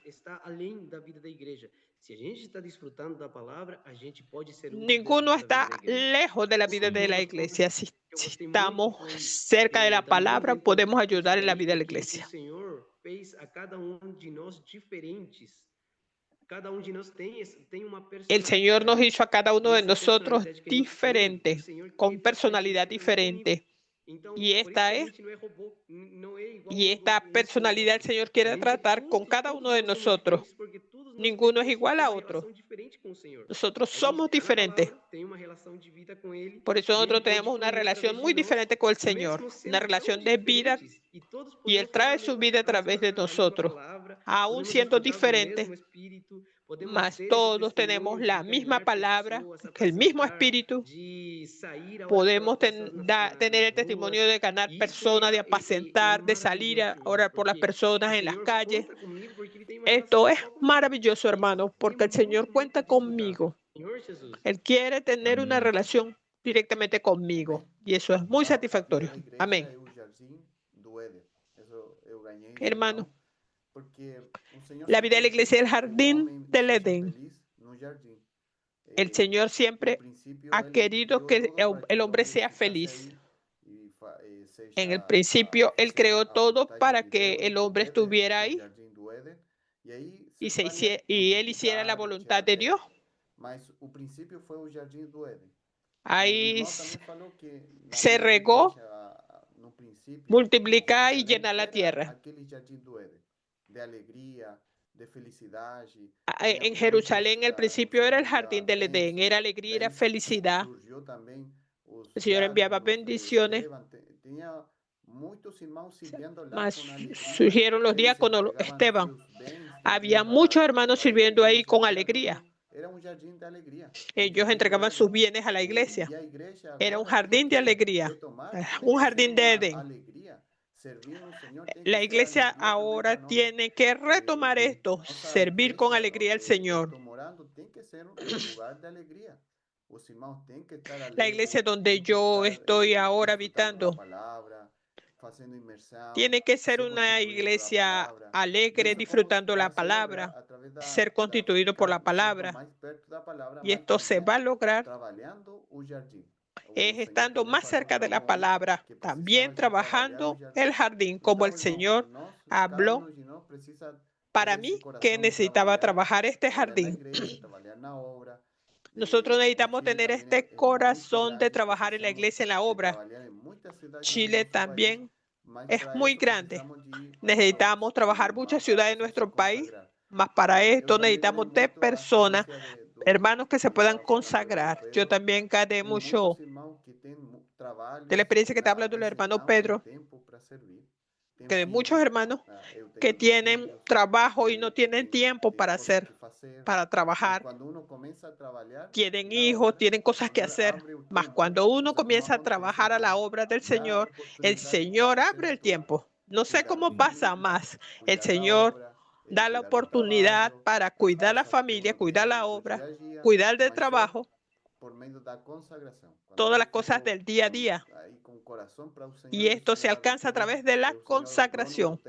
Ninguno está lejos de la vida de la iglesia. Si estamos cerca de la palabra, podemos ayudar en la vida de la iglesia. El Señor nos hizo a cada uno de nosotros diferentes, con personalidad diferente. Y esta personalidad el Señor quiere tratar con cada uno de nosotros. Ninguno es igual a otro. Nosotros somos diferentes. Por eso nosotros tenemos una relación muy diferente con el Señor, una relación de vida, y Él trae su vida a través de nosotros. Aún siendo diferentes, mas todos tenemos la misma palabra, el mismo espíritu. Podemos tener el testimonio de ganar personas, de apacentar, de salir a orar por las personas en las calles. Esto es maravilloso, hermano, porque el Señor cuenta conmigo. Él quiere tener una relación directamente conmigo y eso es muy satisfactorio. Amén. Hermano, la vida de la iglesia es el jardín del Edén. El Señor siempre ha querido que el hombre sea feliz. En el principio, Él creó todo para que el hombre estuviera ahí y Él hiciera la voluntad de Dios. Ahí se regó, multiplicar y llenar la tierra. En Jerusalén, el principio era el jardín del Edén, era alegría, era felicidad. El Señor enviaba bendiciones. Mas surgieron los diáconos, Esteban. Había muchos hermanos sirviendo ahí con alegría. Ellos entregaban sus bienes a la iglesia. Era un jardín de alegría, un jardín de Edén. La iglesia ahora tiene que retomar esto, servir con alegría al Señor. La iglesia donde yo estoy ahora habitando tiene que ser una iglesia alegre, disfrutando la palabra, ser constituido por la palabra. Y esto se va a lograr es estando más cerca de la palabra, también trabajando el jardín, como el Señor habló para mí que necesitaba trabajar este jardín. Nosotros necesitamos tener este corazón de trabajar en la iglesia, en la obra. Chile también es muy grande. Necesitamos trabajar muchas ciudades en nuestro país, mas para esto necesitamos de personas, hermanos que se puedan consagrar. Yo también gané mucho de la experiencia que está hablando el hermano Pedro, que de muchos hermanos que tienen trabajo y no tienen tiempo para trabajar. Tienen hijos, tienen cosas que hacer. Mas cuando uno comienza a trabajar a la obra del Señor, el Señor abre el tiempo. No sé cómo pasa más. El Señor da la oportunidad para cuidar la familia, cuidar la obra, cuidar del trabajo, todas las cosas del día a día. Y esto se alcanza a través de la consagración,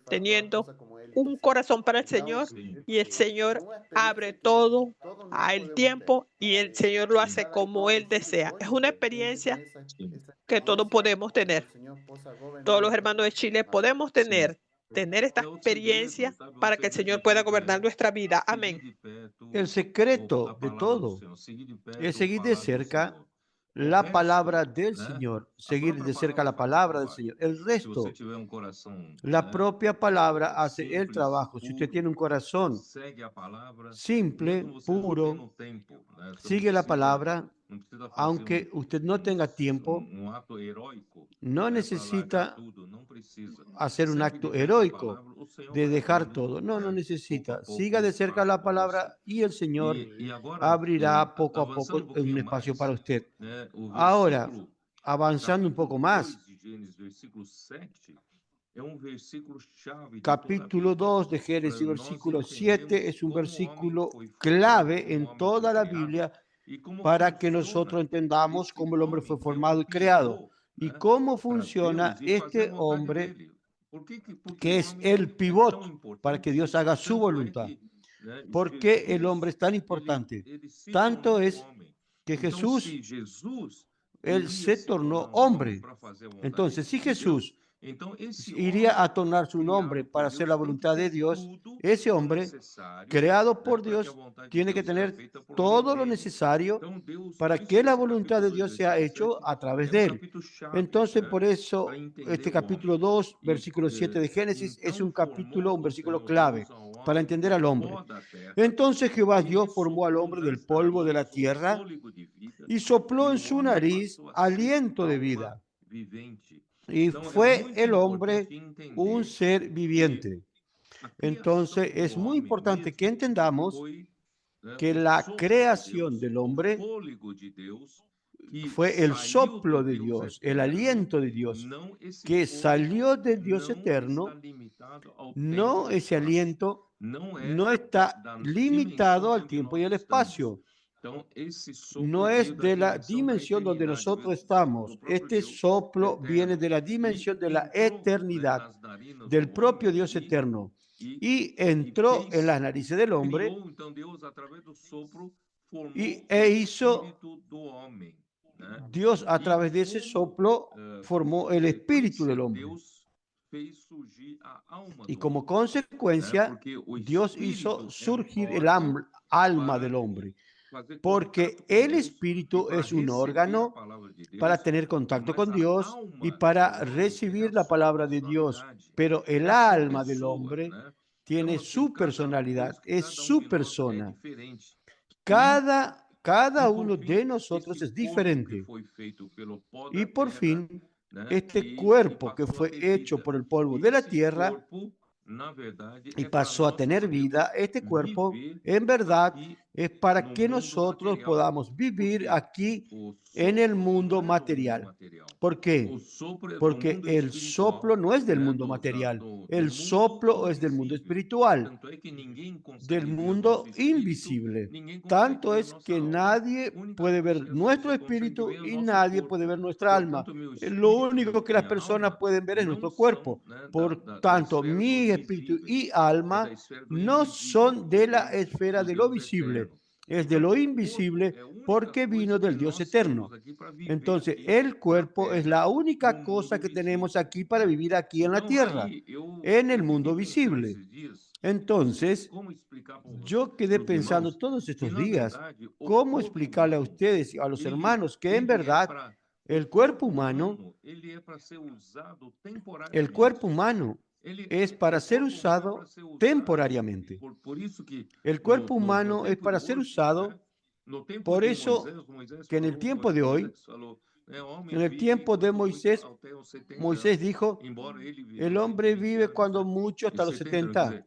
teniendo un corazón para el Señor, y el Señor abre todo al tiempo y el Señor lo hace como Él desea. Es una experiencia que todos podemos tener. Todos los hermanos de Chile podemos tener esta experiencia para que el Señor pueda gobernar nuestra vida. Amén. El secreto de todo es seguir de cerca la palabra del Señor, seguir de cerca la palabra del Señor. El resto, la propia palabra hace el trabajo. Si usted tiene un corazón simple, puro, sigue la palabra, aunque usted no tenga tiempo, no necesita hacer un acto heroico de dejar todo. No necesita. Siga de cerca la palabra y el Señor abrirá poco a poco un espacio para usted. Ahora, avanzando un poco más, Capítulo 2 de Génesis, versículo 7, es un versículo clave en toda la Biblia para que nosotros entendamos cómo el hombre fue formado y creado y cómo funciona este hombre que es el pivot para que Dios haga su voluntad. ¿Por qué el hombre es tan importante? Tanto es que Jesús, él se tornó hombre. Entonces, si Jesús iría a tornar su nombre para hacer la voluntad de Dios, ese hombre, creado por Dios, tiene que tener todo lo necesario para que la voluntad de Dios sea hecho a través de él. Entonces, por eso, este capítulo 2, versículo 7 de Génesis, es un versículo clave para entender al hombre. Entonces Jehová Dios formó al hombre del polvo de la tierra y sopló en su nariz aliento de vida. Y fue el hombre un ser viviente. Entonces es muy importante que entendamos que la creación del hombre fue el soplo de Dios, el aliento de Dios, que salió del Dios eterno. No, ese aliento no está limitado al tiempo y al espacio. No es de la dimensión donde nosotros estamos. Este soplo viene de la dimensión de la eternidad, del propio Dios eterno. Y entró en las narices del hombre e hizo, Dios a través de ese soplo formó el espíritu del hombre. Y como consecuencia, Dios hizo surgir el alma del hombre. Porque el espíritu es un órgano para tener contacto con Dios y para recibir la palabra de Dios. Pero el alma del hombre tiene su personalidad, es su persona. Cada uno de nosotros es diferente. Y por fin, este cuerpo que fue hecho por el polvo de la tierra y pasó a tener vida, este cuerpo en verdad es para que nosotros podamos vivir aquí en el mundo material. ¿Por qué? Porque el soplo no es del mundo material, el soplo es del mundo espiritual, del mundo invisible. Tanto es que nadie puede ver nuestro espíritu y nadie puede ver nuestra alma. Lo único que las personas pueden ver es nuestro cuerpo. Por tanto, mi espíritu y alma no son de la esfera de lo visible, es de lo invisible porque vino del Dios eterno. Entonces, el cuerpo es la única cosa que tenemos aquí para vivir aquí en la tierra, en el mundo visible. Entonces, yo quedé pensando todos estos días, ¿cómo explicarle a ustedes y a los hermanos que en verdad el cuerpo humano es para ser usado temporariamente? El cuerpo humano es para ser usado, por eso que en el tiempo de hoy, en el tiempo de Moisés, Moisés dijo, el hombre vive cuando mucho hasta los 70,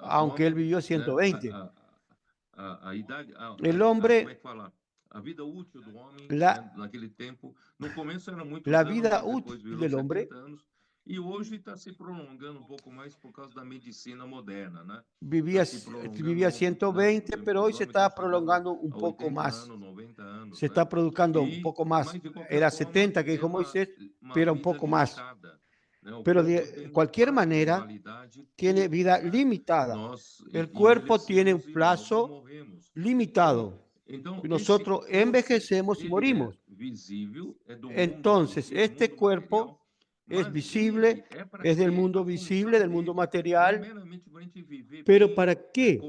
aunque él vivió 120. El hombre, la vida útil del hombre vivía 120, pero hoy se está prolongando un poco más. Se está produciendo un poco más. Era 70 que dijo Moisés, pero un poco más. Pero de cualquier manera, tiene vida limitada. El cuerpo tiene un plazo limitado. Nosotros envejecemos y morimos. Entonces, este cuerpo es visible, es del mundo visible, del mundo material. Pero ¿para qué?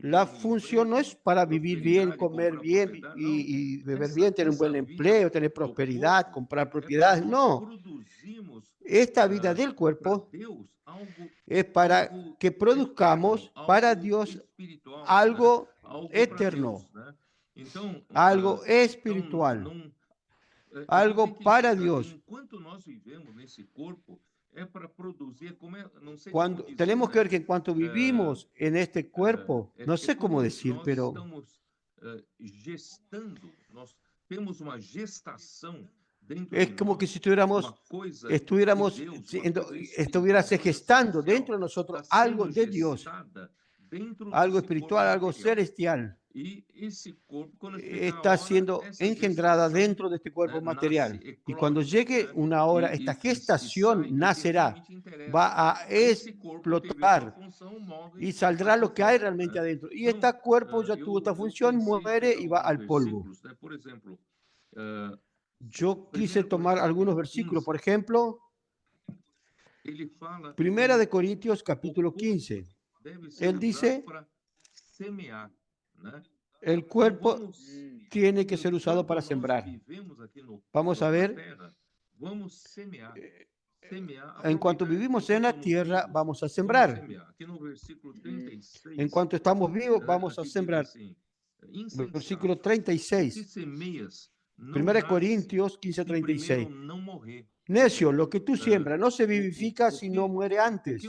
La función no es para vivir bien, comer bien y beber bien, tener un buen empleo, tener prosperidad, comprar propiedades. No. Esta vida del cuerpo es para que produzcamos para Dios algo eterno, algo espiritual, algo para Dios. Cuando tenemos que ver que en cuanto vivimos en este cuerpo, no sé cómo decir, pero Es como que si estuviérase gestando dentro de nosotros algo de Dios, algo espiritual, algo celestial. Está siendo engendrada dentro de este cuerpo material. Y cuando llegue una hora, esta gestación nacerá, va a explotar y saldrá lo que hay realmente adentro. Y este cuerpo ya tuvo esta función, muere y va al polvo. Yo quise tomar algunos versículos, por ejemplo, 1 de Corintios capítulo 15. Él dice, el cuerpo tiene que ser usado para sembrar. Vamos a ver, en cuanto vivimos en la tierra, vamos a sembrar. En cuanto estamos vivos, vamos a sembrar. Versículo 36. 1 Corintios 15:36. Necio, lo que tú siembras no se vivifica si no muere antes.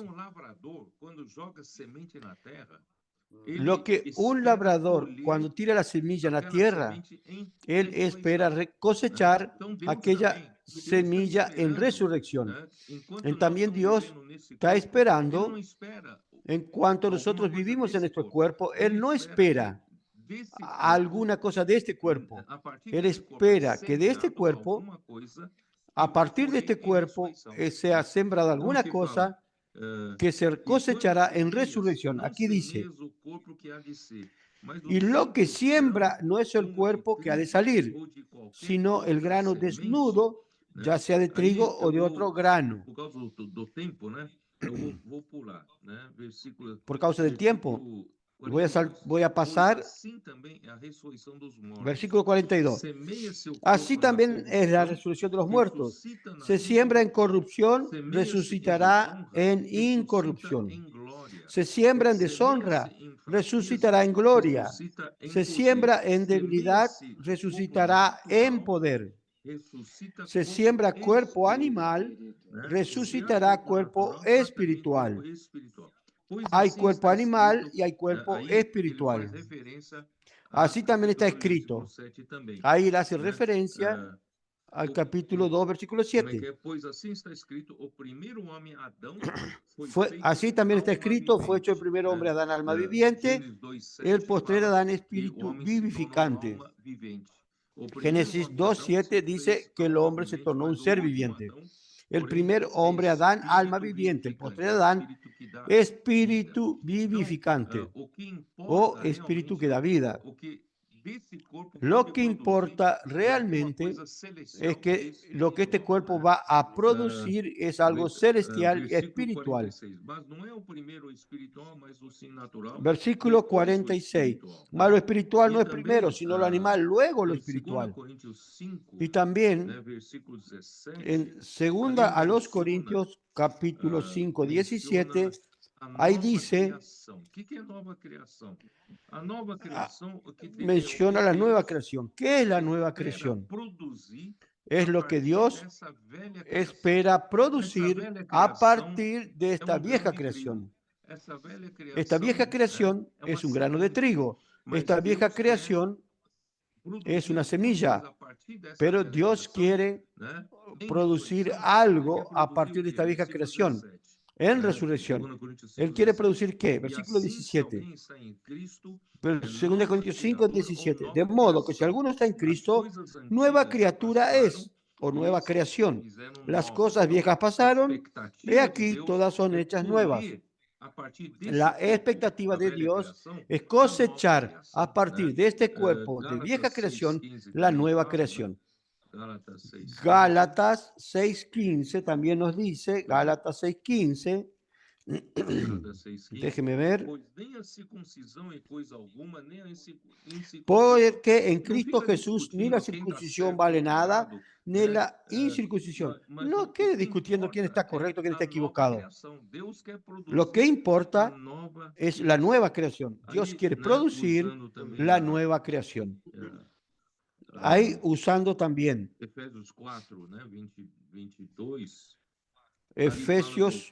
Lo que un labrador, cuando tira la semilla en la tierra, él espera cosechar aquella semilla en resurrección. Y también Dios está esperando, en cuanto nosotros vivimos en nuestro cuerpo, Él no espera alguna cosa de este cuerpo. Él espera que de este cuerpo, a partir de este cuerpo, sea sembrada alguna cosa que se cosechará en resurrección. Aquí dice, y lo que siembra no es el cuerpo que ha de salir, sino el grano desnudo, ya sea de trigo o de otro grano. Por causa del tiempo, voy a pasar versículo 42. Así también es la resurrección de los muertos. Se siembra en corrupción, resucitará en incorrupción. Se siembra en deshonra, resucitará en gloria. Se siembra en debilidad, resucitará en poder. Se siembra cuerpo animal, resucitará cuerpo espiritual. Hay cuerpo animal y hay cuerpo espiritual. Así también está escrito. Ahí él hace referencia al capítulo 2, versículo 7. Así también está escrito, fue hecho el primer hombre Adán alma viviente, el postrer Adán espíritu vivificante. Génesis 2:7 dice que el hombre se tornó un ser viviente. El primer hombre Adán alma viviente, el postrer Adán espíritu vivificante o espíritu que da vida. Lo que importa realmente es que lo que este cuerpo va a producir es algo celestial y espiritual. Versículo 46. Mas lo espiritual no es primero, sino lo animal, luego lo espiritual. Y también en 2 a los Corintios, capítulo 5, 17, ahí dice, menciona la nueva creación. ¿Qué es la nueva creación? Es lo que Dios espera producir a partir de esta vieja creación. Esta vieja creación es un grano de trigo. Esta vieja creación es una semilla. Pero Dios quiere producir algo a partir de esta vieja creación. En resurrección. Él quiere producir ¿qué? Versículo 17. 2 Corintios 5, 17. De modo que si alguno está en Cristo, nueva criatura es, o nueva creación. Las cosas viejas pasaron, y aquí todas son hechas nuevas. La expectativa de Dios es cosechar a partir de este cuerpo de vieja creación la nueva creación. Gálatas 6:15 también nos dice, Gálatas 6:15, déjeme ver, porque en Cristo Jesús ni la circuncisión vale nada, ni la incircuncisión. No quede discutiendo quién está correcto, quién está equivocado. Lo que importa es la nueva creación. Dios quiere producir la nueva creación. Ahí usando también Efesios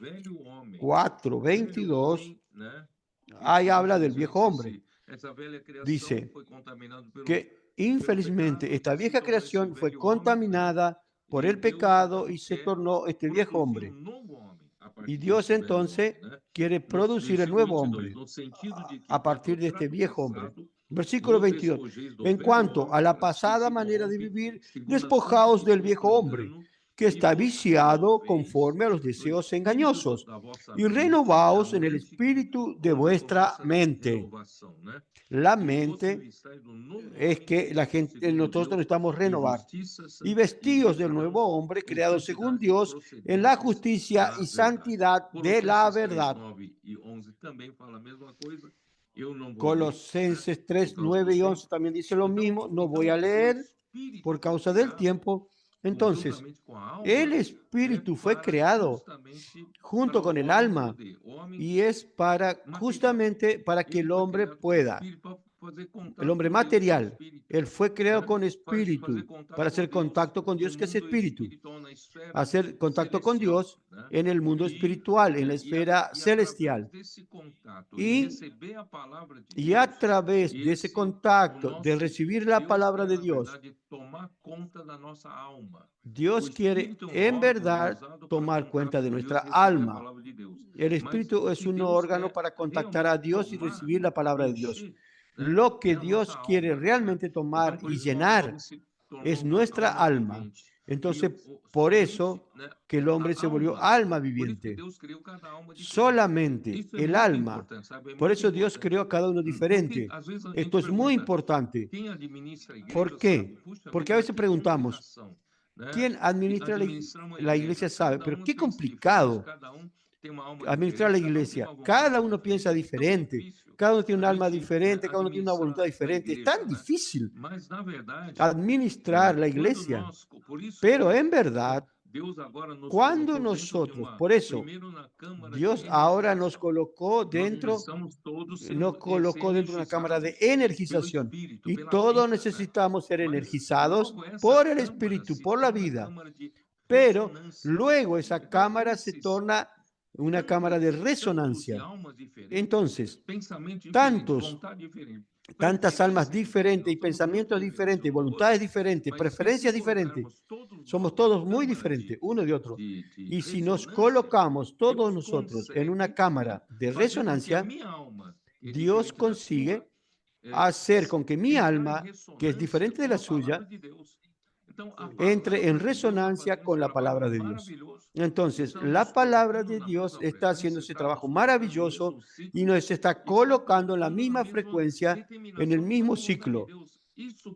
4:22, ahí habla del viejo hombre. Dice que infelizmente esta vieja creación fue contaminada por el pecado y se tornó este viejo hombre. Y Dios entonces quiere producir el nuevo hombre a partir de este viejo hombre. Versículo 22. En cuanto a la pasada manera de vivir, despojaos del viejo hombre, que está viciado conforme a los deseos engañosos, y renovaos en el espíritu de vuestra mente. La mente es que la gente, nosotros necesitamos renovar y vestidos del nuevo hombre creado según Dios en la justicia y santidad de la verdad. Colosenses 3, 9 y 11 también dice lo mismo. No voy a leer por causa del tiempo. Entonces, el espíritu fue creado junto con el alma y es justamente para que el hombre pueda, el hombre material, él fue creado con espíritu para hacer contacto con Dios, que es espíritu, hacer contacto con Dios en el mundo espiritual, en la esfera celestial. Y a través de ese contacto, de recibir la palabra de Dios, Dios quiere en verdad tomar cuenta de nuestra alma. El espíritu es un órgano para contactar a Dios y recibir la palabra de Dios. Lo que Dios quiere realmente tomar y llenar es nuestra alma. Entonces, por eso que el hombre se volvió alma viviente. Solamente el alma. Por eso Dios creó a cada uno diferente. Esto es muy importante. ¿Por qué? Porque a veces preguntamos, ¿quién administra la iglesia? Sabe, pero qué complicado administrar la iglesia. Cada uno piensa diferente, cada uno tiene un alma diferente, cada uno tiene una voluntad diferente. Es tan difícil administrar la iglesia. Pero en verdad, cuando nosotros, por eso, Dios ahora nos colocó dentro de una cámara de energización. Y todos necesitamos ser energizados por el Espíritu, por la vida. Pero luego esa cámara se torna una cámara de resonancia. Entonces, tantas almas diferentes y pensamientos diferentes, voluntades diferentes, preferencias diferentes. Somos todos muy diferentes, uno de otro. Y si nos colocamos todos nosotros en una cámara de resonancia, Dios consigue hacer con que mi alma, que es diferente de la suya, entre en resonancia con la palabra de Dios. Entonces, la palabra de Dios está haciendo ese trabajo maravilloso y nos está colocando en la misma frecuencia, en el mismo ciclo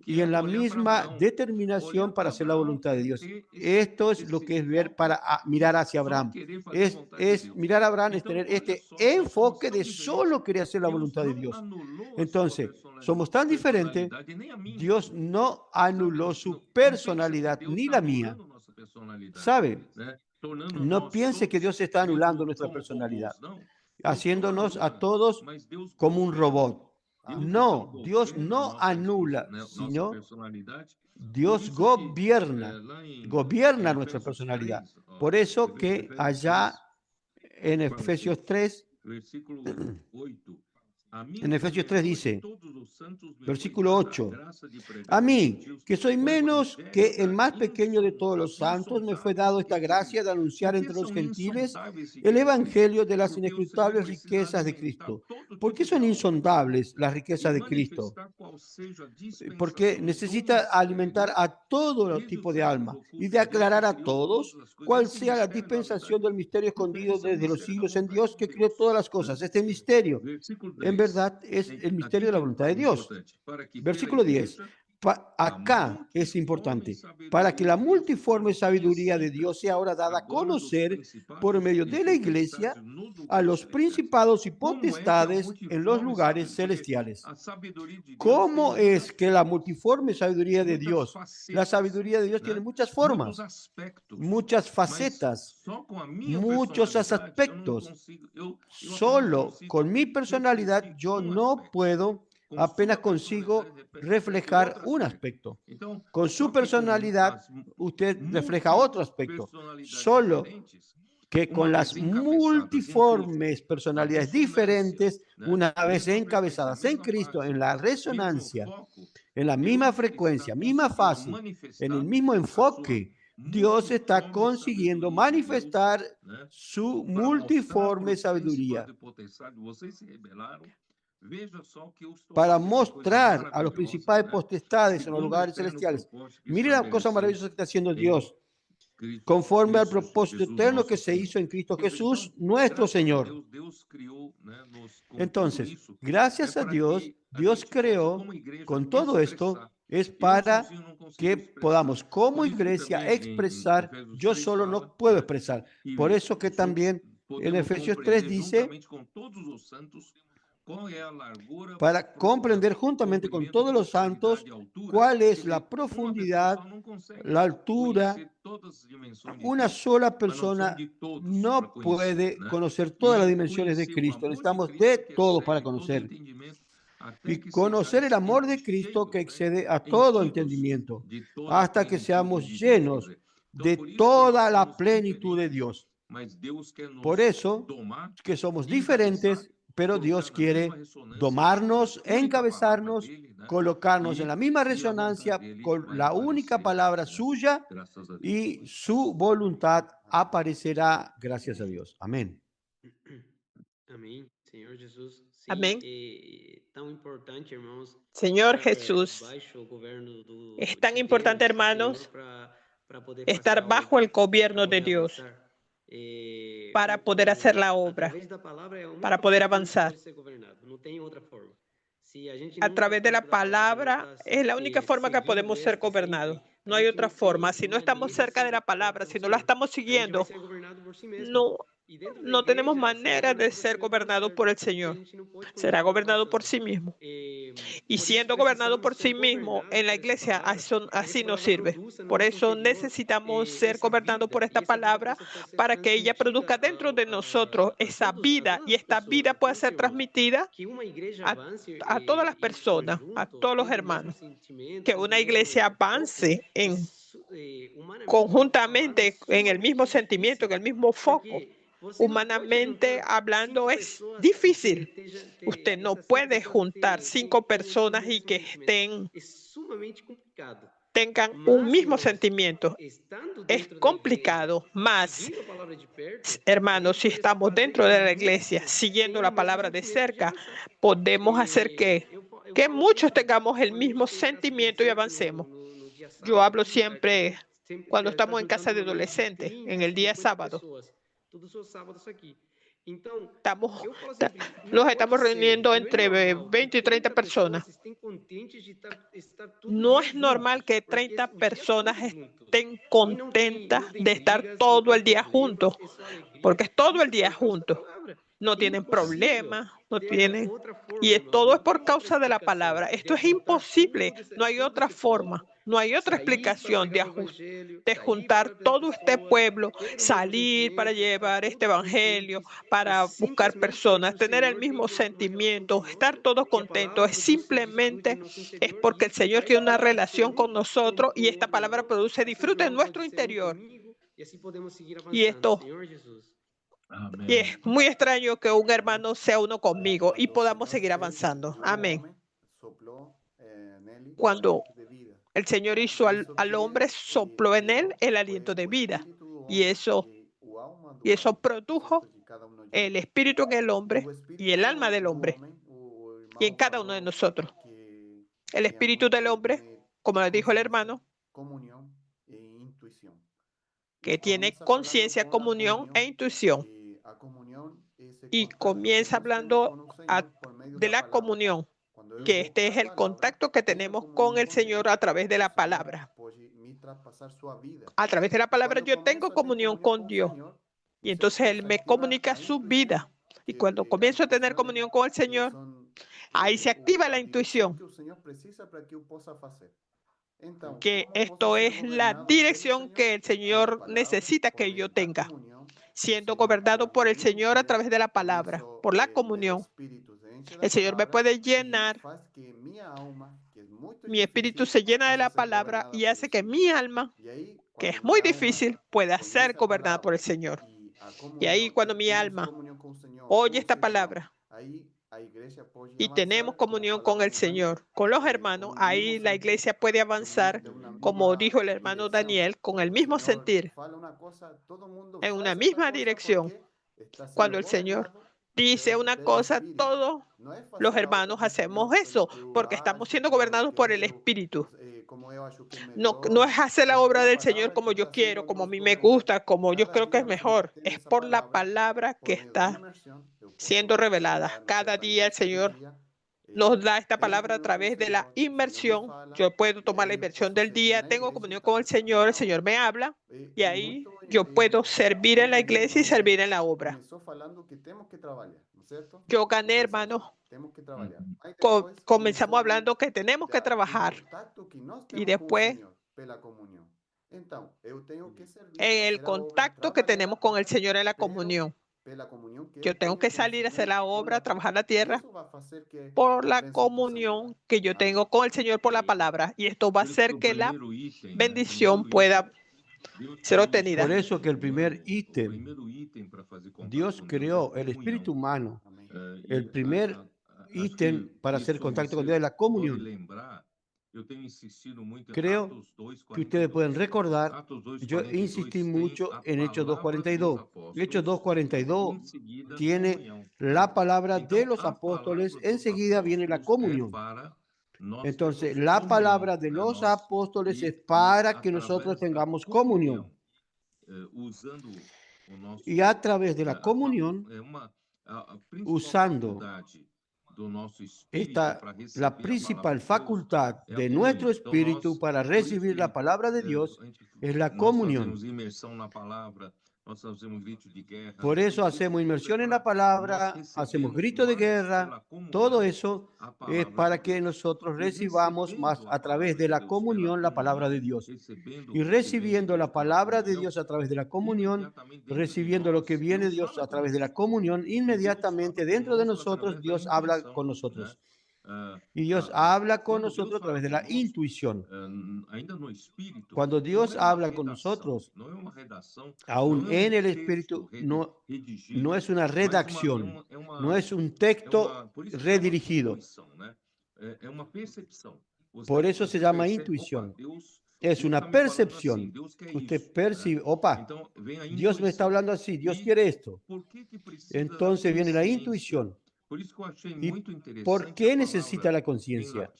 y en la misma determinación para hacer la voluntad de Dios. Esto es lo que es ver mirar hacia Abraham. Es mirar a Abraham, es tener este enfoque de solo querer hacer la voluntad de Dios. Entonces, somos tan diferentes, Dios no anuló su personalidad ni la mía. ¿Sabe? No piense que Dios está anulando nuestra personalidad, haciéndonos a todos como un robot. No, Dios no anula, sino Dios gobierna nuestra personalidad. Por eso que allá en Efesios 3, dice, versículo 8, a mí, que soy menos que el más pequeño de todos los santos, me fue dado esta gracia de anunciar entre los gentiles el evangelio de las inescrutables riquezas de Cristo. ¿Por qué son insondables las riquezas de Cristo? Porque necesita alimentar a todo tipo de alma y de aclarar a todos cuál sea la dispensación del misterio escondido desde los siglos en Dios, que creó todas las cosas. Este misterio, en verdad, es el misterio de la voluntad de Dios. Versículo 10. Acá es importante, para que la multiforme sabiduría de Dios sea ahora dada a conocer por medio de la iglesia a los principados y potestades en los lugares celestiales. ¿Cómo es que la multiforme sabiduría de Dios? La sabiduría de Dios tiene muchas formas, muchas facetas, muchos aspectos. Solo con mi personalidad yo no puedo, apenas consigo reflejar un aspecto. Con su personalidad usted refleja otro aspecto. Solo que con las multiformes personalidades diferentes, una vez encabezadas en Cristo, en la resonancia, en la misma frecuencia, misma fase, en el mismo enfoque, Dios está consiguiendo manifestar su multiforme sabiduría para mostrar a los principales potestades en los lugares celestiales. Mire la cosa maravillosa que está haciendo Dios, conforme al propósito eterno que se hizo en Cristo Jesús, nuestro Señor. Entonces, gracias a Dios, Dios creó con todo esto, es para que podamos como iglesia expresar. Yo solo no puedo expresar. Por eso que también en Efesios 3 dice, para comprender juntamente con todos los santos cuál es la profundidad, la altura. Una sola persona no puede conocer todas las dimensiones de Cristo. Necesitamos de todo para conocer. Y conocer el amor de Cristo que excede a todo entendimiento, hasta que seamos llenos de toda la plenitud de Dios. Por eso que somos diferentes, pero Dios quiere domarnos, encabezarnos, colocarnos en la misma resonancia con la única palabra suya, y su voluntad aparecerá, gracias a Dios. Amén. Amén, Señor Jesús. Amén. Señor Jesús, es tan importante, hermanos, estar bajo el gobierno de Dios para poder hacer la obra, para poder avanzar. A través de la palabra es la única forma que podemos ser gobernados. No hay otra forma. Si no estamos cerca de la palabra, si no la estamos siguiendo, no tenemos manera de ser gobernados por el Señor. Será gobernado por sí mismo. Y siendo gobernado por sí mismo, en la iglesia así nos sirve. Por eso necesitamos ser gobernados por esta palabra para que ella produzca dentro de nosotros esa vida, y esta vida pueda ser transmitida a todas las personas, a todos los hermanos. Que una iglesia avance conjuntamente en el mismo sentimiento, en el mismo foco. Humanamente hablando es difícil. Usted no puede juntar 5 personas y que tengan un mismo sentimiento. Es complicado, más, hermanos, si estamos dentro de la iglesia, siguiendo la palabra de cerca, podemos hacer que muchos tengamos el mismo sentimiento y avancemos. Yo hablo siempre cuando estamos en casa de adolescentes, en el día sábado. Nos estamos reuniendo entre 20 y 30 personas. No es normal que 30 personas estén contentas de estar todo el día juntos, porque es todo el día juntos. No tienen problemas, y todo es por causa de la palabra. Esto es imposible, no hay otra forma, no hay otra explicación de juntar todo este pueblo, salir para llevar este evangelio, para buscar personas, tener el mismo sentimiento, estar todos contentos. Simplemente es porque el Señor tiene una relación con nosotros y esta palabra produce disfrute en nuestro interior. Y es muy extraño que un hermano sea uno conmigo y podamos seguir avanzando. Amén. Cuando el Señor hizo al hombre, sopló en él el aliento de vida. Y eso produjo el espíritu en el hombre y el alma del hombre. Y en cada uno de nosotros. El espíritu del hombre, como le dijo el hermano, que tiene conciencia, comunión e intuición. Y comienza hablando de la comunión, que este es el contacto que tenemos con el Señor a través de la palabra. A través de la palabra yo tengo comunión con Dios. Y entonces Él me comunica su vida. Y cuando comienzo a tener comunión con el Señor, ahí se activa la intuición. Que esto es la dirección que el Señor necesita que yo tenga, siendo gobernado por el Señor a través de la palabra, por la comunión. El Señor me puede llenar, mi espíritu se llena de la palabra y hace que mi alma, que es muy difícil, pueda ser gobernada por el Señor. Y ahí cuando mi alma oye esta palabra, y tenemos comunión con el Señor, con los hermanos, ahí la iglesia puede avanzar, como dijo el hermano Daniel, con el mismo sentir, en una misma dirección. Cuando el Señor dice una cosa, todos los hermanos hacemos eso, porque estamos siendo gobernados por el Espíritu. No es hacer la obra del Señor como yo quiero, como a mí me gusta, como yo creo que es mejor. Es por la palabra que está siendo revelada. Cada día el Señor nos da esta palabra a través de la inmersión. Yo puedo tomar la inmersión del día, tengo comunión con el Señor me habla y ahí yo puedo servir en la iglesia y servir en la obra. Yo gané, hermano. Comenzamos hablando que tenemos que trabajar y después en el contacto que tenemos con el Señor en la comunión. Yo tengo que salir a hacer la obra, trabajar la tierra por la comunión que yo tengo con el Señor por la palabra. Y esto va a hacer que la bendición pueda ser obtenida. Por eso que el primer ítem, Dios creó el espíritu humano. El primer ítem para hacer contacto con Dios es la comunión. Creo que ustedes pueden recordar, yo insistí mucho en Hechos 2:42. Hechos 2:42 tiene la palabra de los apóstoles, enseguida viene la comunión. Entonces, la palabra de los apóstoles es para que nosotros tengamos comunión. Y a través de la comunión, usando la principal facultad de nuestro espíritu para recibir la palabra de Dios es la comunión. Por eso hacemos inmersión en la palabra, hacemos grito de guerra, todo eso es para que nosotros recibamos más a través de la comunión la palabra de Dios. Y recibiendo la palabra de Dios a través de la comunión, recibiendo lo que viene de Dios a través de la comunión, inmediatamente dentro de nosotros Dios habla con nosotros. Y Dios habla con nosotros a través de la intuición. Cuando Dios habla con nosotros, aún en el espíritu, no es una redacción, no es un texto redirigido. Por eso se llama intuición. Es una percepción. Usted percibe, opa, Dios me está hablando así, Dios quiere esto. Entonces viene la intuición. ¿Y por qué necesita la conciencia?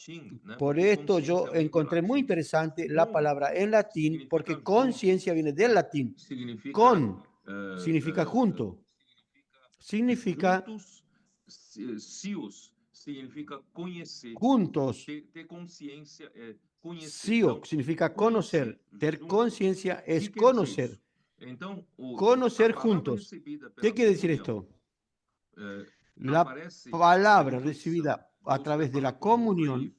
Por esto yo encontré muy interesante la palabra en latín, porque conciencia viene del latín. Con significa junto. Significa juntos. Sio significa conocer. Ter conciencia es conocer. Conocer juntos. ¿Qué quiere decir esto? La palabra recibida a través de la comunión,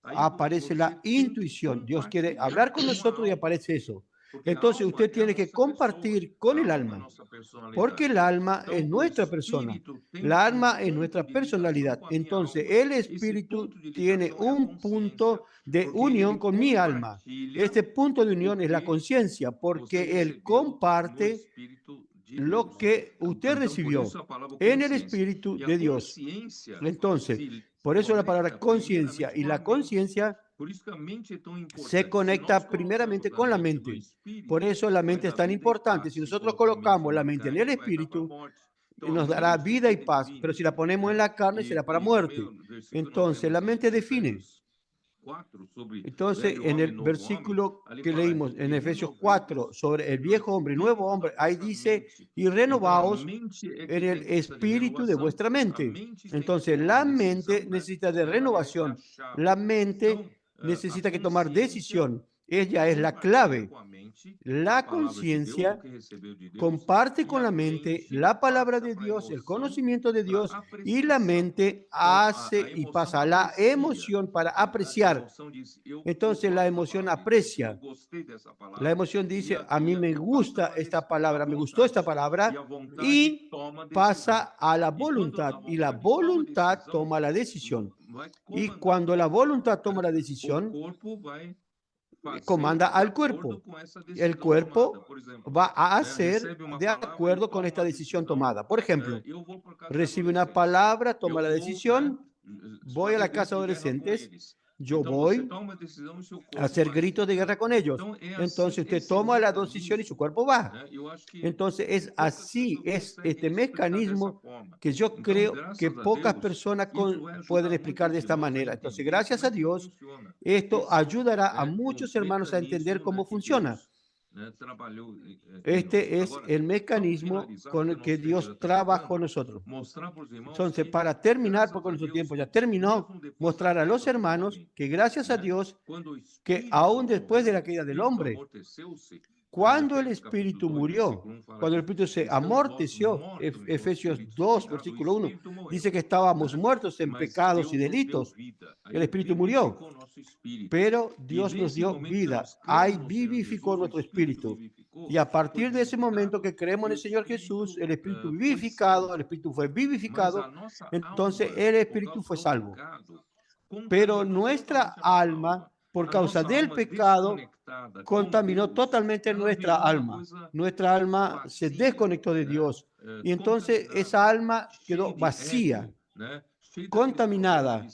aparece la intuición. Dios quiere hablar con nosotros y aparece eso. Entonces usted tiene que compartir con el alma, porque el alma es nuestra persona, el alma es nuestra personalidad. Entonces el espíritu tiene un punto de unión con mi alma. Este punto de unión es la conciencia, porque él comparte lo que usted recibió en el Espíritu de Dios. Entonces, por eso la palabra conciencia, y la conciencia se conecta primeramente con la mente. Por eso la mente es tan importante. Si nosotros colocamos la mente en el Espíritu, nos dará vida y paz, pero si la ponemos en la carne, será para muerte. Entonces, la mente define. Entonces, en el versículo que leímos en Efesios 4 sobre el viejo hombre y nuevo hombre, ahí dice, y renovaos en el espíritu de vuestra mente. Entonces, la mente necesita de renovación. La mente necesita que tomar decisión. Ella es la clave. La conciencia comparte con la mente la palabra de Dios, el conocimiento de Dios, y la mente hace y pasa a la emoción para apreciar. Entonces la emoción aprecia. La emoción dice, a mí me gusta esta palabra, me gustó esta palabra, y pasa a la voluntad. Y la voluntad toma la decisión. Y cuando la voluntad toma la decisión, comanda al cuerpo. El cuerpo va a hacer de acuerdo con esta decisión tomada. Por ejemplo, recibe una palabra, toma la decisión, voy a la casa de adolescentes, yo voy a hacer gritos de guerra con ellos. Entonces usted toma la decisión y su cuerpo va. Entonces es así, es este mecanismo que yo creo que pocas personas pueden explicar de esta manera. Entonces, gracias a Dios, esto ayudará a muchos hermanos a entender cómo funciona. Este es el mecanismo con el que Dios trabaja con nosotros. Entonces, para terminar, porque nuestro tiempo ya terminó, mostrar a los hermanos que gracias a Dios, que aún después de la caída del hombre, cuando el Espíritu murió, cuando el Espíritu se amorteció, Efesios 2, versículo 1, dice que estábamos muertos en pecados y delitos. El Espíritu murió, pero Dios nos dio vida. Ahí vivificó nuestro espíritu. Y a partir de ese momento que creemos en el Señor Jesús, el Espíritu vivificado, el Espíritu fue vivificado, entonces el Espíritu fue salvo. Pero nuestra alma, por causa del pecado, contaminó totalmente nuestra alma. Nuestra alma se desconectó de Dios. Y entonces esa alma quedó vacía, contaminada,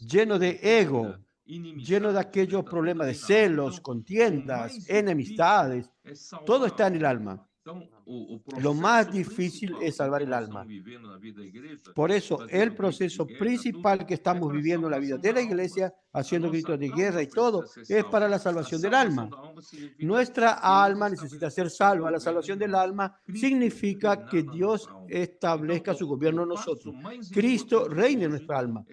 lleno de ego, lleno de aquellos problemas de celos, contiendas, enemistades. Todo está en el alma. Lo más difícil es salvar el alma. Por eso, el proceso principal que estamos viviendo en la vida de la iglesia, haciendo gritos de guerra y todo, es para la salvación del alma. Nuestra alma necesita ser salva. La salvación del alma significa que Dios establezca su gobierno en nosotros. Cristo reina en nuestra alma.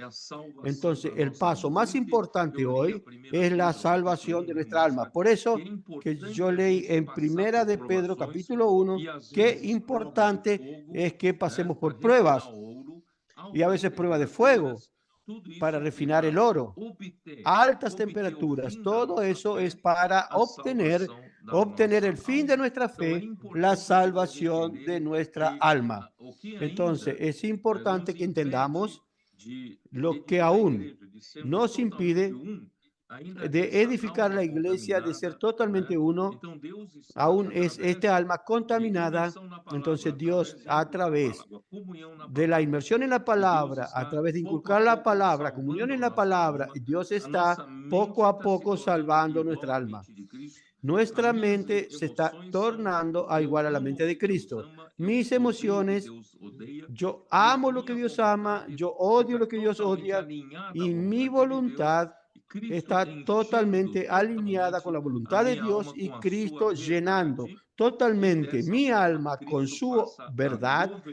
Entonces, el paso más importante hoy es la salvación de nuestra alma. Por eso que yo leí en Primera de Pedro, capítulo 1, qué importante es que pasemos por pruebas, y a veces pruebas de fuego, para refinar el oro, altas temperaturas. Todo eso es para obtener el fin de nuestra fe, la salvación de nuestra alma. Entonces, es importante que entendamos lo que aún nos impide de edificar la iglesia, de ser totalmente uno, aún es esta alma contaminada. Entonces Dios, a través de la inmersión en la palabra, a través de inculcar la palabra, comunión en la palabra, Dios está poco a poco salvando nuestra alma. Nuestra mente se está tornando igual a la mente de Cristo. Mis emociones, yo amo lo que Dios ama, yo odio lo que Dios odia, y mi voluntad está totalmente alineada con la voluntad de Dios, y Cristo llenando totalmente mi alma con su verdad,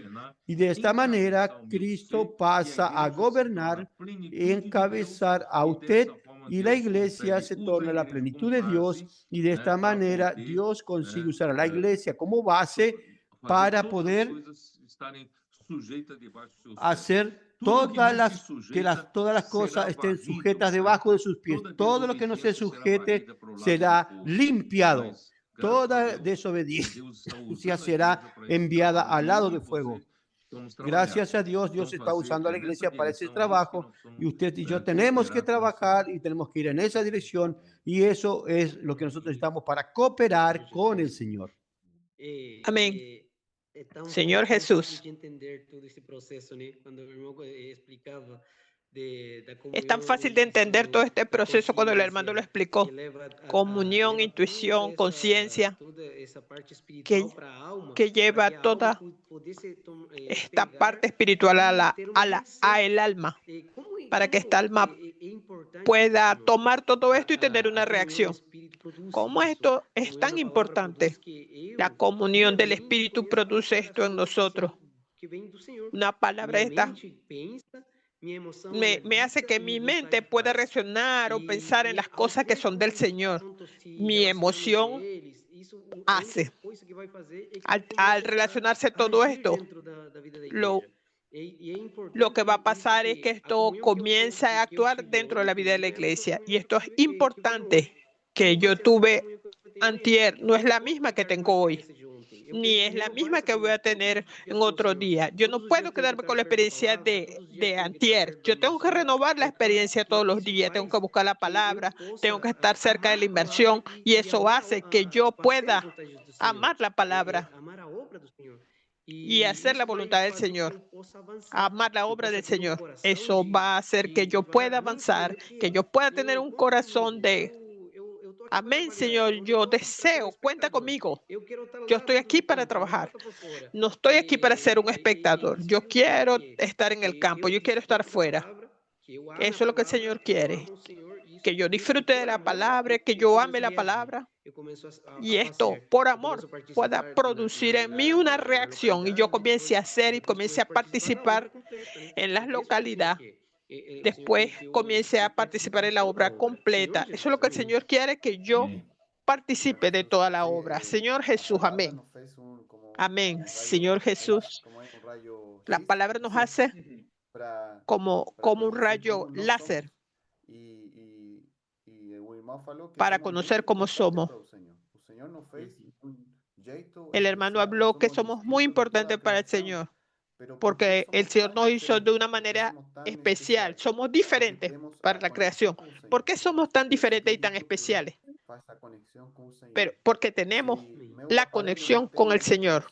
y de esta manera Cristo pasa a gobernar y encabezar a usted, y la iglesia se torna la plenitud de Dios, y de esta manera Dios consigue usar a la iglesia como base para poder hacer todas las cosas estén sujetas debajo de sus pies. Todo lo que no se sujete será limpiado. Toda desobediencia será enviada al lado de fuego. Gracias a Dios, Dios está usando a la iglesia para ese trabajo, y usted y yo tenemos que trabajar y tenemos que ir en esa dirección, y eso es lo que nosotros necesitamos para cooperar con el Señor. Amén. Señor Jesús, es tan fácil de entender todo este proceso cuando el hermano lo explicó. Comunión, intuición, conciencia, que lleva toda esta parte espiritual a el alma, para que esta alma pueda tomar todo esto y tener una reacción. ¿Cómo esto es tan importante? La comunión del Espíritu produce esto en nosotros. Una palabra esta me hace que mi mente pueda reaccionar o pensar en las cosas que son del Señor. Mi emoción hace. Al relacionarse todo esto, lo que va a pasar es que esto comienza a actuar dentro de la vida de la iglesia. Y esto es importante, que yo tuve antier, no es la misma que tengo hoy. ni es la misma que voy a tener en otro día. Yo no puedo quedarme con la experiencia de antier. Yo tengo que renovar la experiencia todos los días, tengo que buscar la palabra, tengo que estar cerca de la inversión y eso hace que yo pueda amar la palabra y hacer la voluntad del Señor, amar la obra del Señor. Eso va a hacer que yo pueda avanzar, que yo pueda tener un corazón de amén, Señor, yo deseo, cuenta conmigo. Yo estoy aquí para trabajar. No estoy aquí para ser un espectador. Yo quiero estar en el campo, yo quiero estar fuera. Eso es lo que el Señor quiere. Que yo disfrute de la palabra, que yo ame la palabra. Y esto, por amor, pueda producir en mí una reacción y yo comience a hacer y comience a participar en las localidades. Después comience a participar en la obra completa. Eso es lo que el Señor quiere, que yo participe de toda la obra. Señor Jesús, amén. Amén. Señor Jesús, la palabra nos hace como un rayo láser para conocer cómo somos. El hermano habló que somos muy importantes para el Señor, porque el Señor nos hizo de una manera especial. Somos diferentes para la creación. ¿Por qué somos tan diferentes y tan especiales? Pero porque tenemos la conexión con el Señor.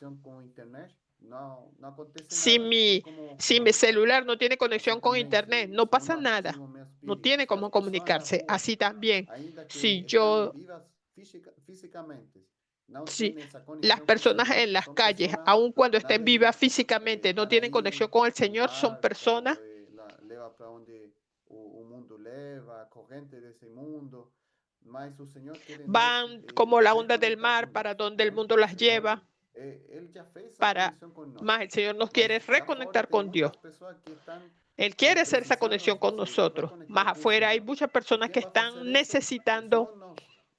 Si mi celular no tiene conexión con internet, no pasa nada. No tiene cómo comunicarse. Así también, si las personas en las calles, aun cuando estén vivas físicamente, no tienen conexión con el Señor, son personas van como la onda del mar para donde el mundo las lleva. Más el Señor nos quiere reconectar con Dios. Él quiere hacer esa conexión con nosotros. Más afuera hay muchas personas que están necesitando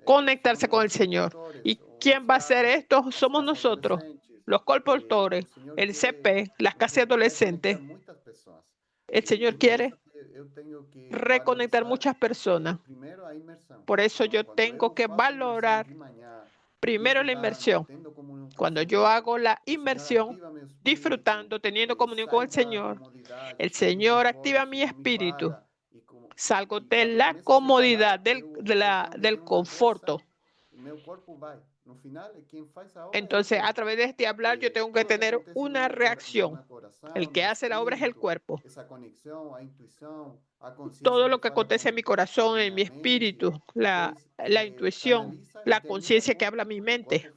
conectarse con el Señor. ¿Y quién va a hacer esto? Somos nosotros, los colportores, el CP, las casas adolescentes. El Señor quiere reconectar muchas personas. Por eso yo tengo que valorar primero la inversión. Cuando yo hago la inversión, disfrutando, teniendo comunión con el Señor activa mi espíritu. Salgo de la comodidad, del conforto. Entonces, a través de este hablar, yo tengo que tener una reacción. El que hace la obra es el cuerpo. Todo lo que acontece en mi corazón, en mi espíritu, la intuición, la conciencia que habla mi mente,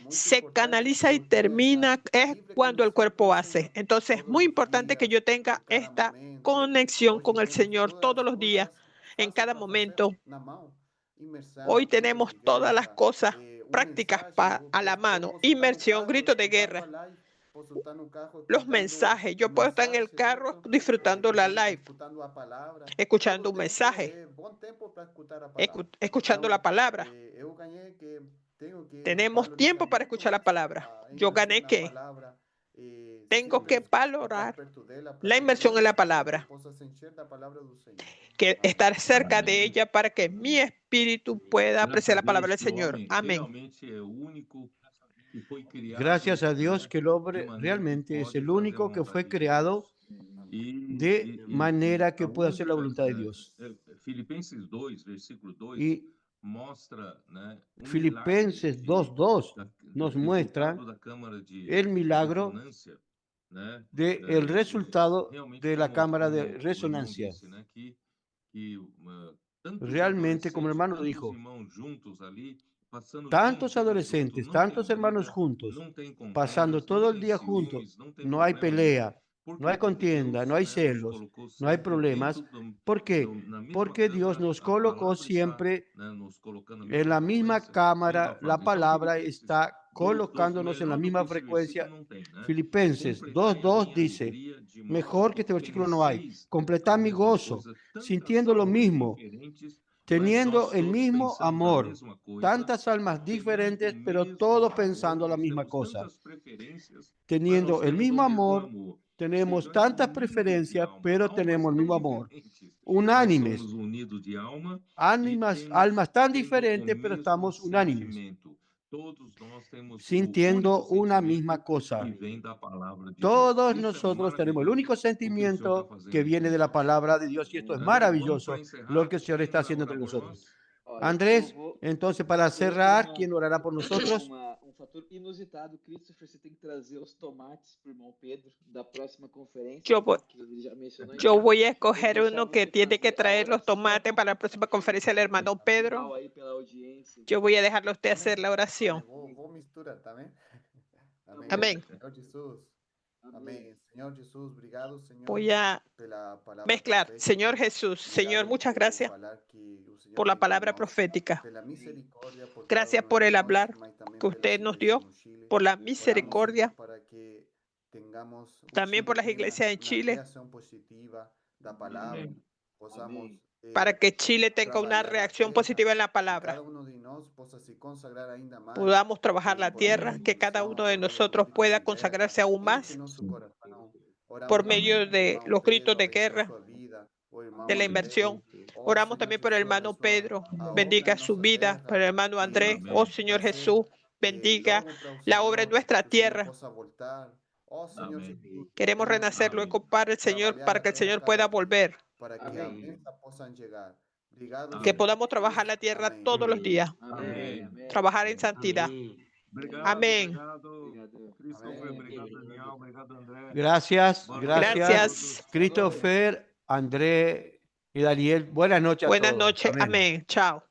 se canaliza y termina es cuando el cuerpo hace. Entonces, es muy importante que yo tenga esta conexión con el Señor todos los días, en cada momento. Hoy tenemos todas las cosas prácticas a la mano. Inmersión, gritos de guerra, los mensajes. Yo puedo estar en el carro disfrutando la live, escuchando un mensaje, escuchando la palabra. Tenemos tiempo para escuchar la palabra. Yo gané que tengo que valorar la inmersión en la palabra, que estar cerca de ella para que mi espíritu pueda apreciar la palabra del Señor. Amén. Gracias a Dios que el hombre realmente es el único que fue creado de manera que pueda hacer la voluntad de Dios. Y Filipenses 2:2 nos muestra el milagro del resultado de la cámara de resonancia. Realmente, como el hermano dijo, tantos adolescentes, tantos hermanos juntos, pasando todo el día juntos, no hay pelea, no hay contienda, no hay celos, no hay problemas. ¿Por qué? Porque Dios nos colocó siempre en la misma cámara, la palabra está colocándonos en la misma frecuencia. Filipenses 2:2 dice, mejor que este versículo no hay, completar mi gozo, sintiendo lo mismo, teniendo el mismo amor, tantas almas diferentes, pero todos pensando la misma cosa. Teniendo el mismo amor, tenemos tantas preferencias, pero tenemos el mismo amor. Unánimes, almas tan diferentes, pero estamos unánimes. sintiendo una misma cosa. Todos nosotros tenemos el único sentimiento que viene de la palabra de Dios, y esto es maravilloso lo que el Señor está haciendo entre nosotros. Andrés, entonces para cerrar, ¿quién orará por nosotros? Fator inusitado, Christopher, você tem que trazer os tomates para o irmão Pedro da próxima conferência. Yo voy a escoger uno que tiene que traer los tomates para la próxima conferencia del hermano Pedro. Yo voy a dejarlo a usted hacer la oración. Amén. Voy a mezclar. Señor Jesús, Señor, muchas gracias por la palabra profética. Gracias por el hablar que usted nos dio, por la misericordia, también por las iglesias en Chile, para que Chile tenga una reacción positiva en la palabra. Podamos trabajar la tierra, que cada uno de nosotros pueda consagrarse aún más por medio de los gritos de guerra, de la inversión. Oramos también por el hermano Pedro, bendiga su vida, por el hermano Andrés, oh Señor Jesús, bendiga la obra en nuestra tierra. Queremos renacer luego para el Señor, para que el Señor pueda volver. Que podamos trabajar la tierra todos los días. Trabajar en santidad. Amén. Gracias. Christopher, André y Daniel. Buenas noches a todos. Buenas noches. Amén. Chao.